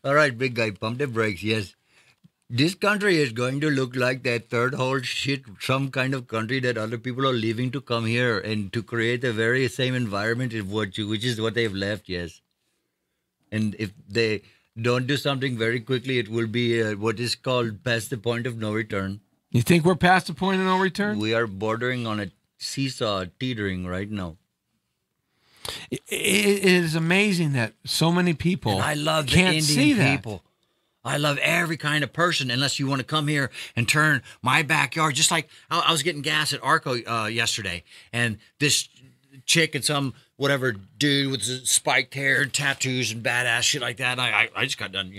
Speaker 2: All right, big guy, pump the brakes. Yes, this country is going to look like that third world shit, some kind of country that other people are leaving to come here and to create the very same environment which is what they've left. Yes, and if they don't do something very quickly, it will be what is called past the point of no return.
Speaker 1: You think we're past the point of no return?
Speaker 2: We are bordering on a seesaw, teetering right now.
Speaker 1: It is amazing that so many people
Speaker 2: I love the
Speaker 1: can't
Speaker 2: Indian
Speaker 1: see that.
Speaker 2: people. I love every kind of person, unless you want to come here and turn my backyard. Just like I was getting gas at Arco yesterday, and this chick and some whatever dude with spiked hair and tattoos and badass shit like that. And I just got done,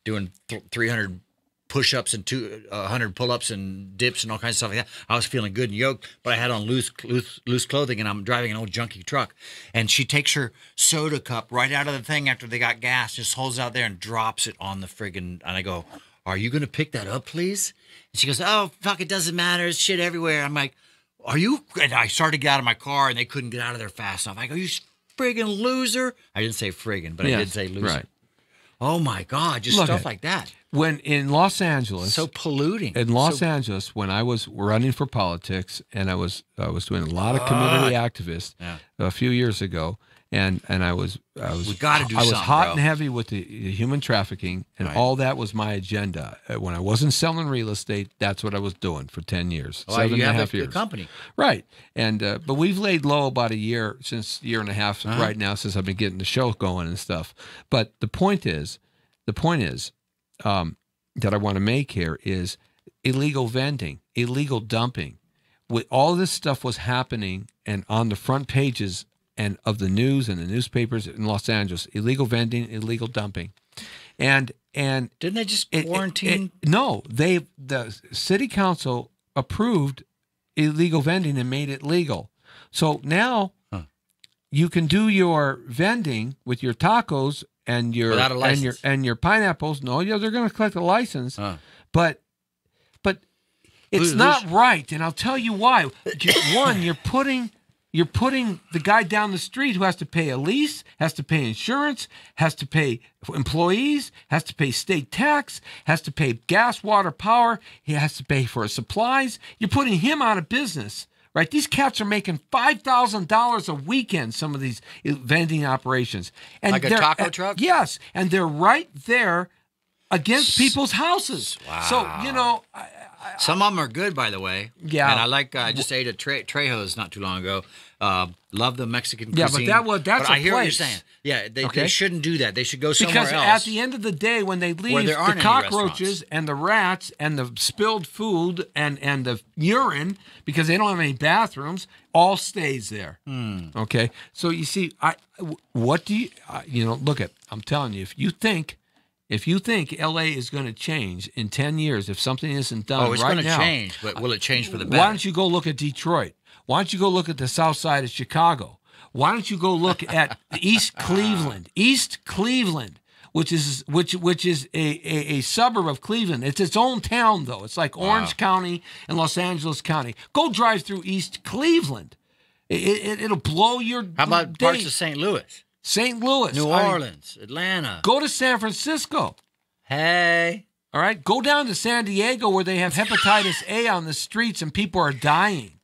Speaker 2: doing 300 push-ups and 100 pull-ups and dips and all kinds of stuff like that. I was feeling good and yoked, but I had on loose clothing, and I'm driving an old junky truck. And she takes her soda cup right out of the thing after they got gas, just holds it out there and drops it on the friggin'. And I go, "Are you going to pick that up, please?" And she goes, "Oh, fuck, it doesn't matter. There's shit everywhere." I'm like, "Are you?" And I started to get out of my car, and they couldn't get out of there fast enough. I go, "You friggin' loser." I didn't say friggin', but I did say loser.
Speaker 1: Right.
Speaker 2: Oh, my God, just stuff like that.
Speaker 1: When in Los Angeles,
Speaker 2: so polluting.
Speaker 1: In Los Angeles, when I was running for politics, and I was doing a lot of community activists a few years ago, and I was
Speaker 2: we got to do
Speaker 1: I was
Speaker 2: something,
Speaker 1: hot
Speaker 2: bro.
Speaker 1: and heavy with the human trafficking, and all that was my agenda. When I wasn't selling real estate, that's what I was doing for 10 years,
Speaker 2: Well,
Speaker 1: 7.5
Speaker 2: a
Speaker 1: years.
Speaker 2: company,
Speaker 1: right? And but we've laid low about a year and a half right now since I've been getting the show going and stuff. But the point is. That I want to make here is illegal vending, illegal dumping. All this stuff was happening and on the front pages and of the news and the newspapers in Los Angeles. Illegal vending, illegal dumping, and
Speaker 2: didn't they just quarantine?
Speaker 1: No, the city council approved illegal vending and made it legal. So now you can do your vending with your tacos and your pineapples. No, they're going to collect a license, but it's not right, and I'll tell you why. One, you're putting you're putting the guy down the street who has to pay a lease, has to pay insurance, has to pay employees, has to pay state tax, has to pay gas, water, power. He has to pay for his supplies. You're putting him out of business, right? These cats are making $5,000 a weekend, some of these vending operations. And
Speaker 2: like a taco truck?
Speaker 1: Yes. And they're right there against people's houses.
Speaker 2: Wow.
Speaker 1: So, you know...
Speaker 2: Some of them are good, by the way.
Speaker 1: Yeah.
Speaker 2: And I like, I just ate at Trejo's not too long ago. Love the Mexican cuisine.
Speaker 1: Yeah, but that's
Speaker 2: but
Speaker 1: a
Speaker 2: I hear
Speaker 1: place.
Speaker 2: what you're saying. Yeah, they shouldn't do that. They should go somewhere
Speaker 1: because
Speaker 2: else.
Speaker 1: at the end of the day, when they leave,
Speaker 2: there aren't
Speaker 1: the
Speaker 2: any
Speaker 1: cockroaches
Speaker 2: restaurants.
Speaker 1: and the rats and the spilled food and the urine, because they don't have any bathrooms, all stays there. Okay? So you see, what do you know, look at, I'm telling you, if you think LA is going to change in 10 years, if something isn't done right now.
Speaker 2: it's going to change, but will it change for the better?
Speaker 1: Why don't you go look at Detroit? Why don't you go look at the south side of Chicago? Why don't you go look at East Cleveland? East Cleveland, which is a suburb of Cleveland. It's its own town, though. It's like Orange County and Los Angeles County. Go drive through East Cleveland. It'll blow your
Speaker 2: How about
Speaker 1: day.
Speaker 2: parts of St. Louis?
Speaker 1: St. Louis.
Speaker 2: New Orleans, Atlanta.
Speaker 1: Go to San Francisco.
Speaker 2: Hey.
Speaker 1: All right? Go down to San Diego where they have hepatitis A on the streets and people are dying.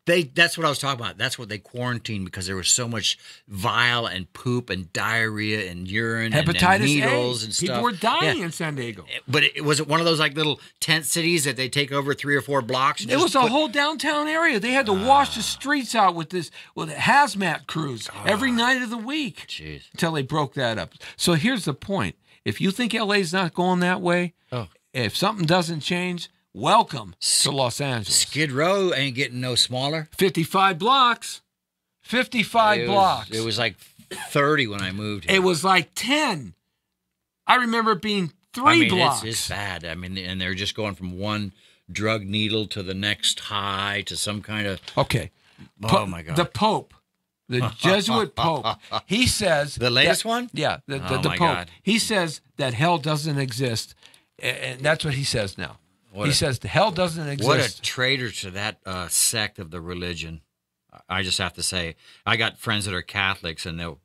Speaker 2: That's what I was talking about. That's what they quarantined because there was so much bile and poop and diarrhea and urine
Speaker 1: Hepatitis
Speaker 2: and needles
Speaker 1: A.
Speaker 2: and stuff.
Speaker 1: People were dying
Speaker 2: Yeah.
Speaker 1: in San Diego.
Speaker 2: But was it one of those like little tent cities that they take over 3 or 4 blocks? And
Speaker 1: It
Speaker 2: just
Speaker 1: was a whole downtown area. They had to wash the streets out with hazmat crews every night of the week.
Speaker 2: Jeez.
Speaker 1: Until they broke that up. So here's the point. If you think LA's not going that way, if something doesn't change, welcome to Los Angeles.
Speaker 2: Skid Row ain't getting no smaller.
Speaker 1: 55 blocks. 55 blocks.
Speaker 2: It was like 30 when I moved here.
Speaker 1: It was like 10. I remember it being 3 blocks.
Speaker 2: It's bad. I mean, and they're just going from one drug needle to the next high to some kind of...
Speaker 1: Okay.
Speaker 2: Oh, my God.
Speaker 1: The Pope, the Jesuit Pope, he says...
Speaker 2: The latest one?
Speaker 1: Yeah, the
Speaker 2: Oh,
Speaker 1: Pope.
Speaker 2: my God.
Speaker 1: He says that hell doesn't exist, and that's what he says now. He says the hell doesn't exist.
Speaker 2: What a traitor to that sect of the religion. I just have to say, I got friends that are Catholics, and they'll,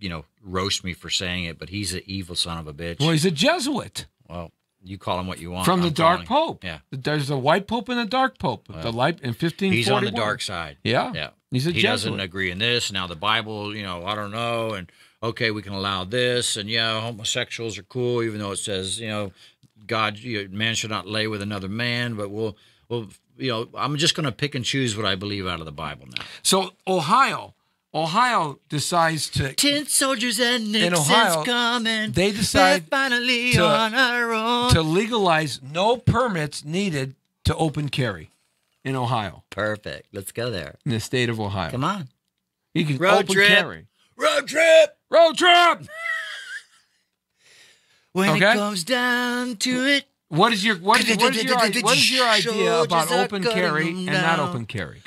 Speaker 2: roast me for saying it, but he's an evil son of a bitch.
Speaker 1: Well, he's a Jesuit.
Speaker 2: Well, you call him what you want.
Speaker 1: From the
Speaker 2: I'm
Speaker 1: Dark
Speaker 2: calling-
Speaker 1: Pope.
Speaker 2: Yeah.
Speaker 1: There's a white Pope and a dark Pope. The light in 1541.
Speaker 2: He's on the dark side.
Speaker 1: Yeah.
Speaker 2: Yeah.
Speaker 1: He's a
Speaker 2: he
Speaker 1: Jesuit.
Speaker 2: doesn't agree in this. Now the Bible, I don't know. And okay, we can allow this. And yeah, homosexuals are cool, even though it says, God, man should not lay with another man. But we'll, I'm just going to pick and choose what I believe out of the Bible now.
Speaker 1: So Ohio decides to...
Speaker 2: 10 soldiers and Nixon's
Speaker 1: Ohio,
Speaker 2: coming.
Speaker 1: they decide
Speaker 2: We're finally
Speaker 1: to-
Speaker 2: on our own.
Speaker 1: to legalize no permits needed to open carry in Ohio,
Speaker 2: Perfect. Let's go there.
Speaker 1: in the state of Ohio.
Speaker 2: Come on.
Speaker 1: You can
Speaker 2: Road
Speaker 1: open
Speaker 2: trip.
Speaker 1: carry.
Speaker 2: Road trip.
Speaker 1: Road trip!
Speaker 2: When
Speaker 1: Okay.
Speaker 2: it comes down to it.
Speaker 1: What is your idea about
Speaker 2: Soldiers are
Speaker 1: open
Speaker 2: cutting
Speaker 1: carry
Speaker 2: them
Speaker 1: and not
Speaker 2: down.
Speaker 1: open carry?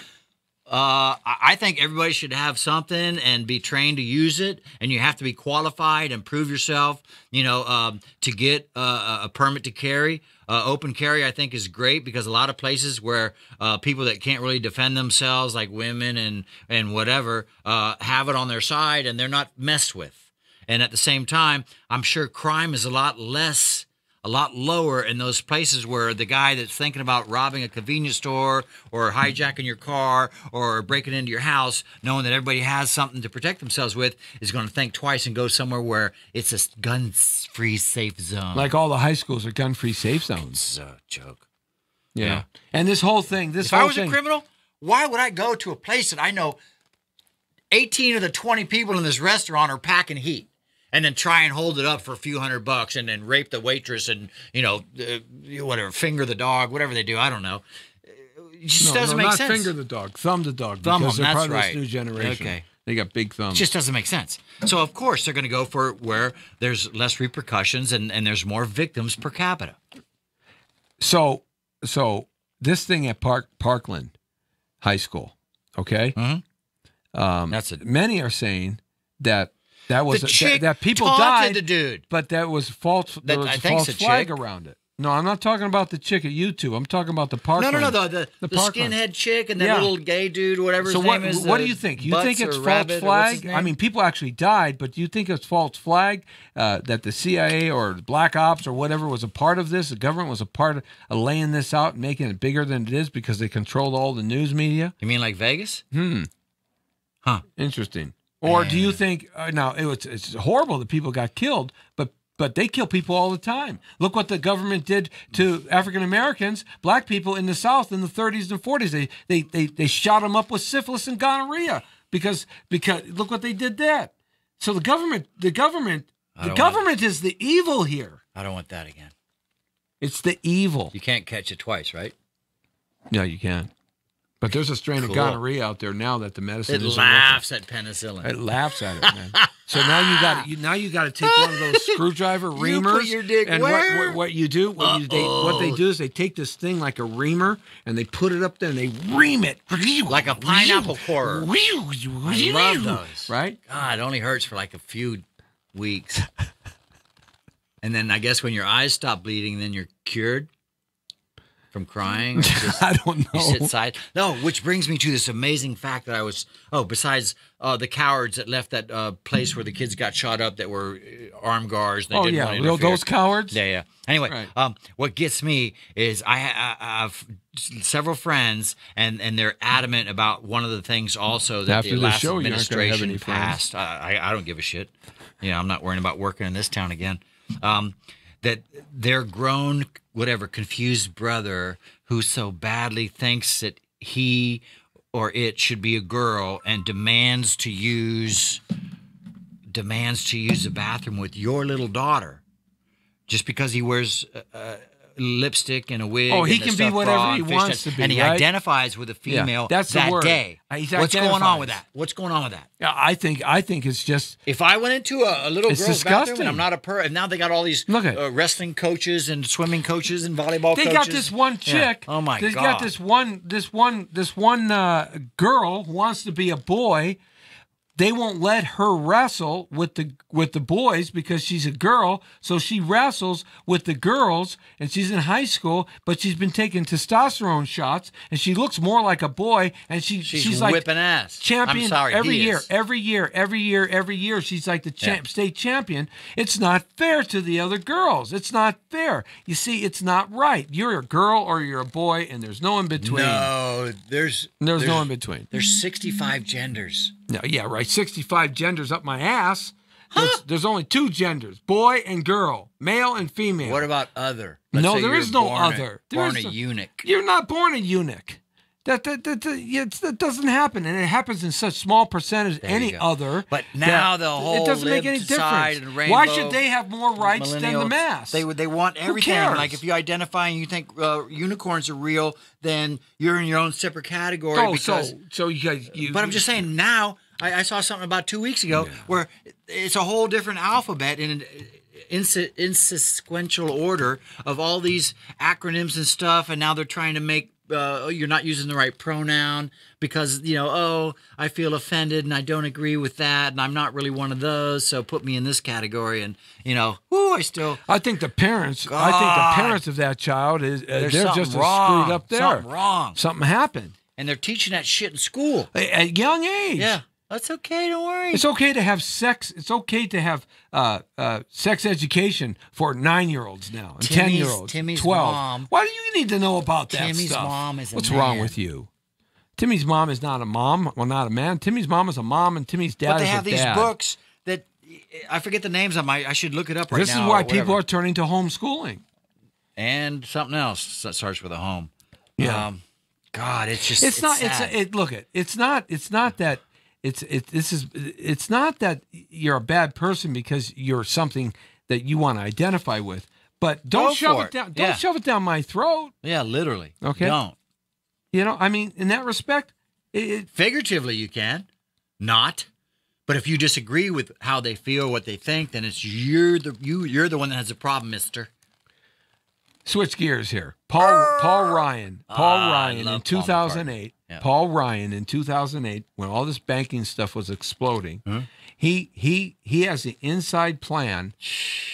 Speaker 2: I think everybody should have something and be trained to use it, and you have to be qualified and prove yourself, to get a permit to carry. Open carry, I think, is great because a lot of places where people that can't really defend themselves, like women and whatever, have it on their side and they're not messed with. And at the same time, I'm sure crime is a lot lower in those places where the guy that's thinking about robbing a convenience store or hijacking your car or breaking into your house, knowing that everybody has something to protect themselves with, is going to think twice and go somewhere where it's a gun-free safe zone.
Speaker 1: Like all the high schools are gun-free safe zones.
Speaker 2: It's a joke.
Speaker 1: Yeah.
Speaker 2: Yeah.
Speaker 1: And this whole thing,
Speaker 2: If I was a criminal, why would I go to a place that I know 18 of the 20 people in this restaurant are packing heat? And then try and hold it up for a few $100 and then rape the waitress and, whatever, finger the dog, whatever they do. I don't know. It just doesn't make
Speaker 1: not
Speaker 2: sense.
Speaker 1: finger the dog, thumb the dog.
Speaker 2: Thumb
Speaker 1: because
Speaker 2: them,
Speaker 1: they're
Speaker 2: that's
Speaker 1: part of
Speaker 2: right.
Speaker 1: this new generation.
Speaker 2: Okay.
Speaker 1: They got big thumbs.
Speaker 2: It just doesn't make sense. So, of course, they're going to go for where there's less repercussions and there's more victims per capita.
Speaker 1: So this thing at Parkland High School, okay?
Speaker 2: Mm-hmm.
Speaker 1: Many are saying that was
Speaker 2: The chick
Speaker 1: that people
Speaker 2: taunted
Speaker 1: died,
Speaker 2: the dude.
Speaker 1: but that was false. There was
Speaker 2: I
Speaker 1: a
Speaker 2: think
Speaker 1: false
Speaker 2: it's a
Speaker 1: flag
Speaker 2: chick.
Speaker 1: around it. No, I'm not talking about the chick at YouTube. I'm talking about the Parkland.
Speaker 2: No, the
Speaker 1: Parkland.
Speaker 2: skinhead chick and that little gay dude, whatever his name is.
Speaker 1: What do you think? You think it's false flag? I mean, people actually died, but do you think it's false flag that the CIA or Black Ops or whatever was a part of this? The government was a part of laying this out and making it bigger than it is because they controlled all the news media?
Speaker 2: You mean like Vegas?
Speaker 1: Huh. Interesting. Or do you think now it's horrible that people got killed, but they kill people all the time. Look what the government did to African Americans, black people in the South in the 30s and 40s. They shot them up with syphilis and gonorrhea because look what they did that. So the government is the evil here.
Speaker 2: I don't want that again.
Speaker 1: It's the evil.
Speaker 2: You can't catch it twice, right?
Speaker 1: No, you can't. But there's a strain of gonorrhea out there now that the medicine isn't
Speaker 2: laughs at penicillin.
Speaker 1: It laughs at it, man. So now you got to take one of those screwdriver reamers.
Speaker 2: You put your dick
Speaker 1: and
Speaker 2: where?
Speaker 1: what you do? What they do is they take this thing like a reamer and they put it up there and they ream it
Speaker 2: like a pineapple corer. I love those.
Speaker 1: Right?
Speaker 2: God, it only hurts for like a few weeks, and then I guess when your eyes stop bleeding, then you're cured. From crying? Or just,
Speaker 1: I don't know.
Speaker 2: You sit side. No, which brings me to this amazing fact that I was. Oh, besides the cowards that left that place where the kids got shot up that were armed guards. They didn't want to interfere.
Speaker 1: Those cowards.
Speaker 2: Yeah. Anyway,
Speaker 1: right.
Speaker 2: What gets me is I have several friends, and they're adamant about one of the things also that
Speaker 1: After
Speaker 2: the last
Speaker 1: show,
Speaker 2: administration passed. I don't give a shit. Yeah, I'm not worrying about working in this town again. That their grown, whatever, confused brother who so badly thinks that he or it should be a girl and demands to use the bathroom with your little daughter just because he wears lipstick and a wig.
Speaker 1: Oh, he
Speaker 2: and
Speaker 1: can be whatever he wants to be,
Speaker 2: and he
Speaker 1: right?
Speaker 2: identifies with a female
Speaker 1: that's the
Speaker 2: that
Speaker 1: word.
Speaker 2: day. What's going on with that? What's going on with that?
Speaker 1: Yeah, I think it's just.
Speaker 2: If I went into a little girl's
Speaker 1: disgusting.
Speaker 2: bathroom and I'm not and now they got all these wrestling coaches and swimming coaches and volleyball coaches.
Speaker 1: They got this one chick.
Speaker 2: Yeah. Oh my God!
Speaker 1: They got this one girl who wants to be a boy. They won't let her wrestle with the boys because she's a girl. So she wrestles with the girls, and she's in high school, but she's been taking testosterone shots, and she looks more like a boy. And she's like
Speaker 2: whipping ass.
Speaker 1: Champion.
Speaker 2: I'm sorry,
Speaker 1: every year. She's like the state champion. It's not fair to the other girls. It's not fair. You see, it's not right. You're a girl or you're a boy, and there's no in between.
Speaker 2: No, there's
Speaker 1: no in between.
Speaker 2: There's 65 genders.
Speaker 1: No, yeah, right. 65 genders up my ass. There's only 2 genders, boy and girl, male and female.
Speaker 2: What about other?
Speaker 1: No, there is no other.
Speaker 2: Born a eunuch.
Speaker 1: You're not born a eunuch. That doesn't happen, and it happens in such small percentage. Any other,
Speaker 2: but now the whole
Speaker 1: it doesn't make any difference. Why should they have more rights than the mass?
Speaker 2: They want everything.
Speaker 1: Who cares?
Speaker 2: Like if you identify and you think unicorns are real, then you're in your own separate category.
Speaker 1: Oh, so you guys.
Speaker 2: But I'm just saying now. I saw something about 2 weeks ago where it's a whole different alphabet in an insequential order of all these acronyms and stuff, and now they're trying to make you're not using the right pronoun because I feel offended and I don't agree with that and I'm not really one of those, so put me in this category. And I
Speaker 1: think the parents of that child is they're just as screwed up there.
Speaker 2: Something wrong.
Speaker 1: Something happened,
Speaker 2: and they're teaching that shit in school
Speaker 1: at young age.
Speaker 2: Yeah. That's okay. Don't worry.
Speaker 1: It's okay to have sex. It's okay to have sex education for 9-year-olds now and 10-year-olds,
Speaker 2: Timmy's
Speaker 1: 12.
Speaker 2: mom.
Speaker 1: Why do you need to know about that
Speaker 2: Timmy's
Speaker 1: stuff?
Speaker 2: Mom is
Speaker 1: What's wrong with you? Timmy's mom is not a mom. Well, not a man. Timmy's mom is a mom, and Timmy's dad is a dad.
Speaker 2: But they have these books that I forget the names of. I should look it up right now.
Speaker 1: This is why people are turning to homeschooling.
Speaker 2: And something else that starts with a home.
Speaker 1: Yeah.
Speaker 2: God, it's just.
Speaker 1: It's not.
Speaker 2: sad.
Speaker 1: Look. It's not that. It's not that you're a bad person because you're something that you want to identify with, but don't shove it down. Don't shove it down my throat.
Speaker 2: Yeah, literally.
Speaker 1: Okay.
Speaker 2: Don't.
Speaker 1: I mean, in that respect,
Speaker 2: figuratively you can, not. But if you disagree with how they feel, what they think, then it's you're the one that has a problem, mister.
Speaker 1: Switch gears here. Paul Ryan in 2008. Yeah. Paul Ryan in 2008, when all this banking stuff was exploding, He has the inside plan,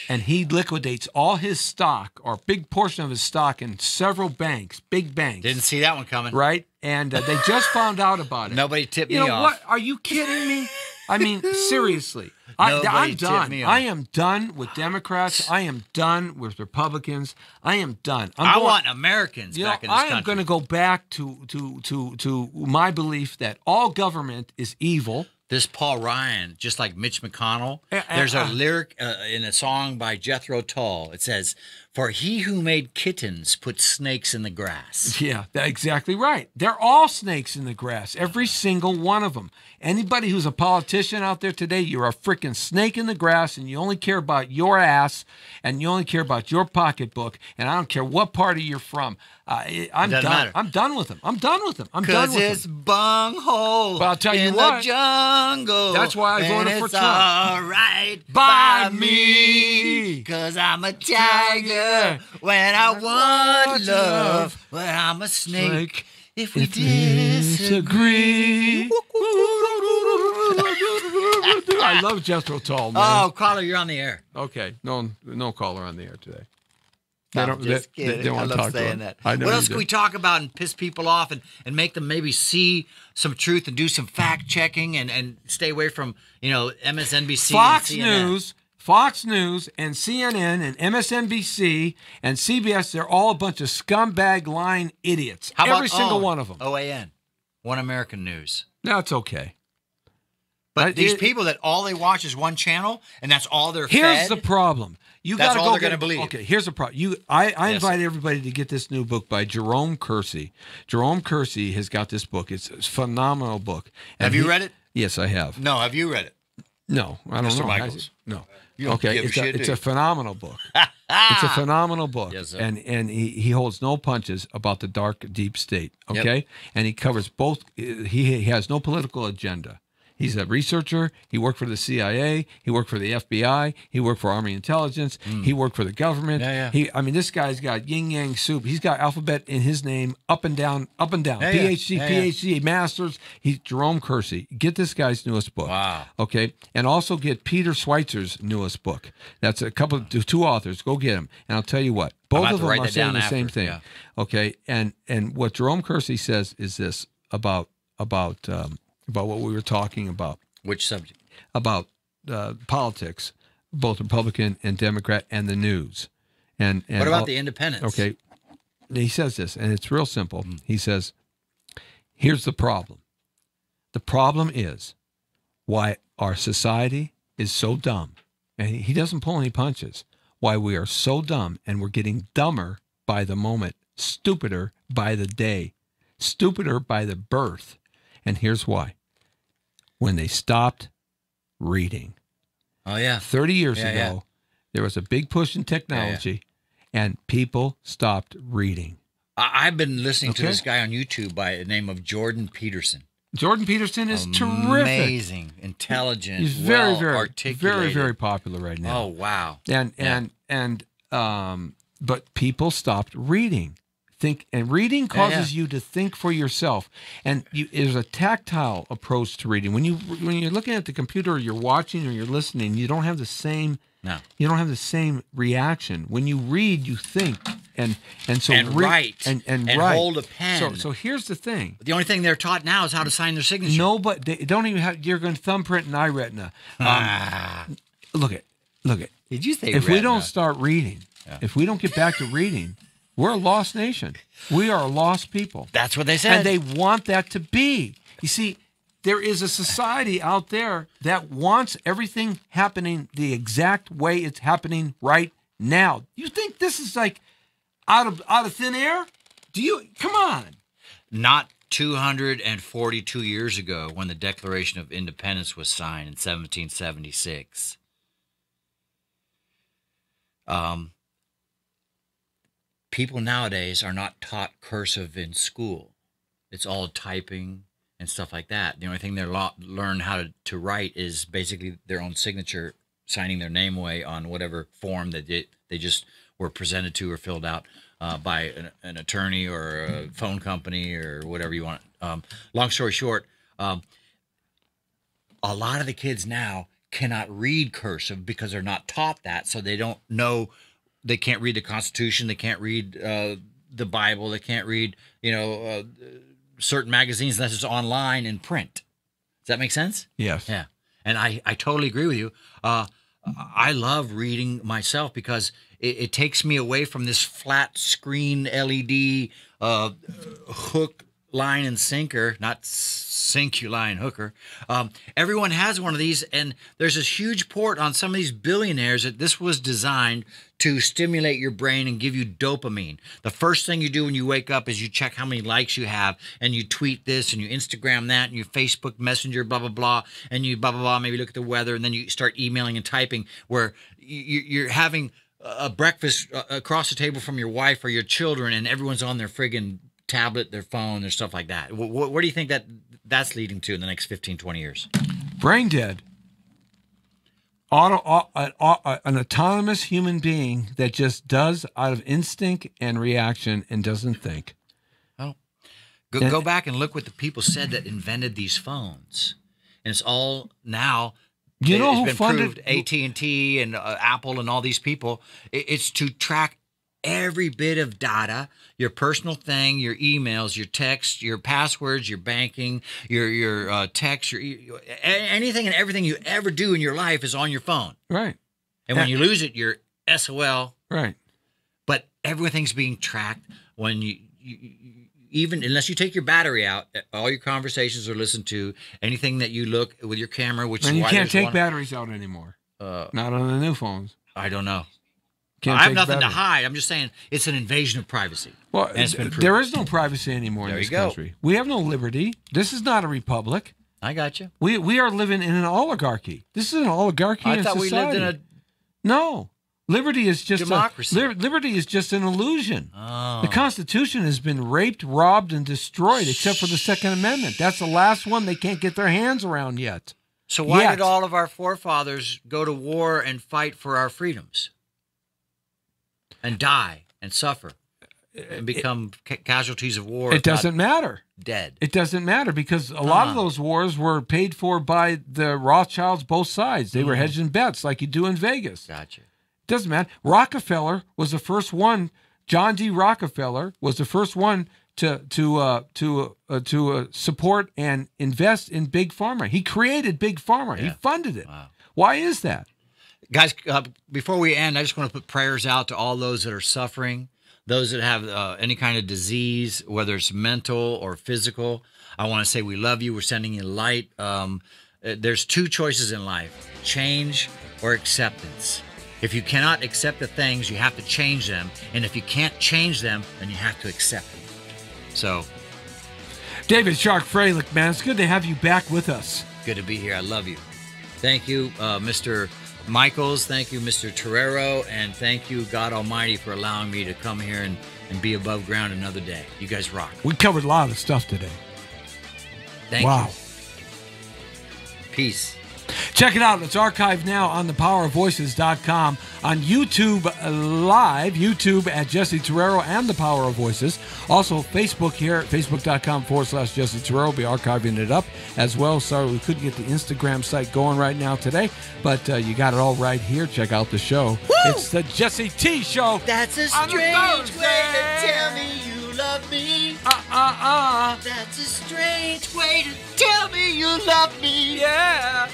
Speaker 1: and he liquidates all his stock or a big portion of his stock in several banks, big banks.
Speaker 2: Didn't see that one coming.
Speaker 1: Right? And they just found out about it.
Speaker 2: Nobody tipped me
Speaker 1: You know
Speaker 2: off.
Speaker 1: what? Are you kidding me? I mean, seriously. I'm
Speaker 2: Nobody tipped
Speaker 1: done.
Speaker 2: me off.
Speaker 1: I am done with Democrats. I am done with Republicans. I am done.
Speaker 2: I want Americans back in this
Speaker 1: I
Speaker 2: country.
Speaker 1: am going to go back to my belief that all government is evil.
Speaker 2: This Paul Ryan, just like Mitch McConnell, there's a lyric in a song by Jethro Tull. It says, "For he who made kittens put snakes in the grass."
Speaker 1: Yeah, that's exactly right. They're all snakes in the grass, every single one of them. Anybody who's a politician out there today, you're a freaking snake in the grass, and you only care about your ass, and you only care about your pocketbook, and I don't care what party you're from. I'm done.
Speaker 2: matter.
Speaker 1: I'm done with them. I'm done with them. I'm done with
Speaker 2: it's
Speaker 1: them.
Speaker 2: bunghole
Speaker 1: But I'll tell you
Speaker 2: in
Speaker 1: what,
Speaker 2: the jungle.
Speaker 1: that's why I voted
Speaker 2: and
Speaker 1: for
Speaker 2: it's
Speaker 1: Trump.
Speaker 2: all right
Speaker 1: By
Speaker 2: by
Speaker 1: me.
Speaker 2: me, 'cause I'm a tiger when I want love, but I'm a snake if we disagree.
Speaker 1: I love Jethro Tull, man.
Speaker 2: Oh, caller, you're on the air.
Speaker 1: Okay, no caller on the air today.
Speaker 2: I'm just kidding.
Speaker 1: They
Speaker 2: I
Speaker 1: want to
Speaker 2: love
Speaker 1: talk to
Speaker 2: saying
Speaker 1: him.
Speaker 2: that.
Speaker 1: I know
Speaker 2: What
Speaker 1: you
Speaker 2: else
Speaker 1: do.
Speaker 2: can we talk about and piss people off and make them maybe see some truth and do some fact checking and stay away from, MSNBC
Speaker 1: Fox
Speaker 2: and CNN.
Speaker 1: Fox News and CNN and MSNBC and CBS, they're all a bunch of scumbag lying idiots.
Speaker 2: How about
Speaker 1: Every single one of them.
Speaker 2: OAN, One American News.
Speaker 1: That's okay.
Speaker 2: But these people that all they watch is one channel and that's all they're
Speaker 1: Here's
Speaker 2: fed.
Speaker 1: the problem.
Speaker 2: That's
Speaker 1: gotta
Speaker 2: all
Speaker 1: go
Speaker 2: they're
Speaker 1: get
Speaker 2: gonna believe.
Speaker 1: Okay, here's the problem. I invite everybody to get this new book by Jerome Kersey. Jerome Kersey has got this book. It's a phenomenal book. And
Speaker 2: Have you read it?
Speaker 1: Yes, I have.
Speaker 2: No, have you read it?
Speaker 1: No, I don't
Speaker 2: Mr.
Speaker 1: know.
Speaker 2: Michaels.
Speaker 1: No.
Speaker 2: You don't
Speaker 1: Okay,
Speaker 2: give a
Speaker 1: it's
Speaker 2: shit, do
Speaker 1: it's
Speaker 2: you?
Speaker 1: a phenomenal book. It's a phenomenal book.
Speaker 2: Yes, sir.
Speaker 1: And he holds no punches about the dark, deep state, okay?
Speaker 2: Yep.
Speaker 1: And he covers both. He has no political agenda. He's a researcher. He worked for the CIA. He worked for the FBI. He worked for Army Intelligence. He worked for the government.
Speaker 2: Yeah.
Speaker 1: This guy's got yin yang soup. He's got alphabet in his name, up and down, up and down.
Speaker 2: Yeah,
Speaker 1: PhD,
Speaker 2: yeah.
Speaker 1: PhD, masters. He's Jerome Kersey. Get this guy's newest book.
Speaker 2: Wow.
Speaker 1: Okay, and also get Peter Schweitzer's newest book. That's two authors. Go get them. And I'll tell you what, both
Speaker 2: about
Speaker 1: of
Speaker 2: to
Speaker 1: them
Speaker 2: write
Speaker 1: are
Speaker 2: that
Speaker 1: saying
Speaker 2: down
Speaker 1: the same
Speaker 2: after,
Speaker 1: thing.
Speaker 2: yeah.
Speaker 1: Okay, and what Jerome Kersey says is this about what we were talking about.
Speaker 2: Which subject?
Speaker 1: About politics, both Republican and Democrat, and the news. And
Speaker 2: What about the independents?
Speaker 1: Okay, he says this, and it's real simple. He says, here's the problem. The problem is why our society is so dumb. And he doesn't pull any punches. Why we are so dumb, and we're getting dumber by the moment, stupider by the day, stupider by the birth. And here's why. When they stopped reading.
Speaker 2: Oh, yeah.
Speaker 1: 30 years ago,
Speaker 2: yeah.
Speaker 1: there was a big push in technology, and people stopped reading.
Speaker 2: I've been listening to
Speaker 1: Okay.
Speaker 2: this guy on YouTube by the name of Jordan Peterson.
Speaker 1: Jordan Peterson is terrific.
Speaker 2: Amazing, intelligent,
Speaker 1: He's very, very,
Speaker 2: articulated.
Speaker 1: very, very popular right now.
Speaker 2: Oh, wow.
Speaker 1: But people stopped reading. Reading causes you to think for yourself, and there's a tactile approach to reading. When you're looking at the computer, or you're watching, or you're listening, you don't have the same.
Speaker 2: No.
Speaker 1: You don't have the same reaction. When you read, you think, and
Speaker 2: write
Speaker 1: and
Speaker 2: and hold a pen.
Speaker 1: So here's the thing.
Speaker 2: The only thing they're taught now is how to sign their signature.
Speaker 1: No, but they don't even have. You're going to thumbprint and iRetina. Look at.
Speaker 2: Did you say
Speaker 1: If we
Speaker 2: retina?
Speaker 1: don't start reading, if we don't get back to reading, we're a lost nation. We are a lost people.
Speaker 2: That's what they said.
Speaker 1: And they want that to be. You see, there is a society out there that wants everything happening the exact way it's happening right now. You think this is like out of thin air? Do you? Come on.
Speaker 2: Not 242 years ago when the Declaration of Independence was signed in 1776. People nowadays are not taught cursive in school. It's all typing and stuff like that. The only thing they learn how to write is basically their own signature, signing their name away on whatever form that they just were presented to or filled out by an attorney or a phone company or whatever you want. Long story short, a lot of the kids now cannot read cursive because they're not taught that, so they don't know. They can't read the Constitution. They can't read the Bible. They can't read, certain magazines unless it's online in print. Does that make sense?
Speaker 1: Yes.
Speaker 2: Yeah. And I totally agree with you. I love reading myself because it takes me away from this flat screen LED hook, line, and sinker, not sink you line hooker. Everyone has one of these, and there's this huge port on some of these billionaires that this was designed to stimulate your brain and give you dopamine. The first thing you do when you wake up is you check how many likes you have, and you tweet this, and you Instagram that, and you Facebook Messenger, blah, blah, blah, and you blah, blah, blah, maybe look at the weather, and then you start emailing and typing where you're having a breakfast across the table from your wife or your children, and everyone's on their friggin' tablet, their phone, their stuff like that. Where do you think that's leading to in the next 15, 20 years?
Speaker 1: Brain dead. An autonomous human being that just does out of instinct and reaction and doesn't think.
Speaker 2: Oh, go back and look what the people said that invented these phones, and it's all now.
Speaker 1: You know who
Speaker 2: been
Speaker 1: funded
Speaker 2: proved, AT&T and Apple and all these people. It's to track every bit of data, your personal thing, your emails, your texts, your passwords, your banking, your text, anything and everything you ever do in your life is on your phone.
Speaker 1: Right.
Speaker 2: And when you lose it, you're SOL.
Speaker 1: Right.
Speaker 2: But everything's being tracked. When you even unless you take your battery out, all your conversations are listened to. Anything that you look with your camera, which
Speaker 1: and
Speaker 2: is
Speaker 1: you
Speaker 2: why
Speaker 1: can't take batteries out anymore. Not on the new phones.
Speaker 2: I don't know.
Speaker 1: Can't
Speaker 2: I have
Speaker 1: take
Speaker 2: nothing
Speaker 1: batteries.
Speaker 2: to hide. I'm just saying it's an invasion of privacy.
Speaker 1: Well,
Speaker 2: And it's been
Speaker 1: there
Speaker 2: proven.
Speaker 1: is no privacy anymore in
Speaker 2: There
Speaker 1: this
Speaker 2: you go.
Speaker 1: country. We have no liberty. This is not a republic.
Speaker 2: I got you.
Speaker 1: We are living in an oligarchy. This is an oligarchy
Speaker 2: I
Speaker 1: in
Speaker 2: thought we
Speaker 1: society.
Speaker 2: lived in
Speaker 1: No. Liberty is just
Speaker 2: Democracy.
Speaker 1: Liberty is just an illusion.
Speaker 2: Oh.
Speaker 1: The Constitution has been raped, robbed, and destroyed, except for the Second Amendment. That's the last one they can't get their hands around yet.
Speaker 2: So why
Speaker 1: Yet.
Speaker 2: did all of our forefathers go to war and fight for our freedoms? And die and suffer and become casualties of war?
Speaker 1: It doesn't matter.
Speaker 2: Dead.
Speaker 1: It doesn't matter because a lot of those wars were paid for by the Rothschilds, both sides. They were hedging bets like you do in Vegas.
Speaker 2: Gotcha.
Speaker 1: Doesn't matter. Rockefeller was the first one. John D. Rockefeller was the first one to support and invest in Big Pharma. He created Big Pharma.
Speaker 2: Yeah.
Speaker 1: He funded it.
Speaker 2: Wow.
Speaker 1: Why is that?
Speaker 2: Guys, before we end, I just want to put prayers out to all those that are suffering, those that have any kind of disease, whether it's mental or physical. I want to say we love you. We're sending you light. There's two choices in life, change or acceptance. If you cannot accept the things, you have to change them. And if you can't change them, then you have to accept them. So,
Speaker 1: David Shark Freilich, man, it's good to have you back with us.
Speaker 2: good to be here. I love you. Thank you, Mr. Michaels. Thank you, Mr. Torrero. And thank you, God Almighty, for allowing me to come here and be above ground another day. You guys rock.
Speaker 1: We covered a lot of stuff today.
Speaker 2: Thank
Speaker 1: Wow.
Speaker 2: you. Peace.
Speaker 1: Check it out. It's archived now on thepowerofvoices.com, on YouTube Live, YouTube at Jesse Torrero and The Power of Voices. Also, Facebook here at facebook.com/Jesse Torrero. Be archiving it up as well. Sorry we couldn't get the Instagram site going right now today, but you got it all right here. Check out the show.
Speaker 2: Woo!
Speaker 1: It's the Jesse T Show.
Speaker 2: That's a
Speaker 1: On a
Speaker 2: strange way
Speaker 1: Thursday.
Speaker 2: to tell me you love me. That's a strange way to tell me you love me.
Speaker 1: Yeah.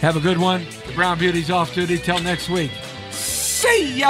Speaker 1: Have a good one. The Brown Beauty's off duty. Till next week. See ya!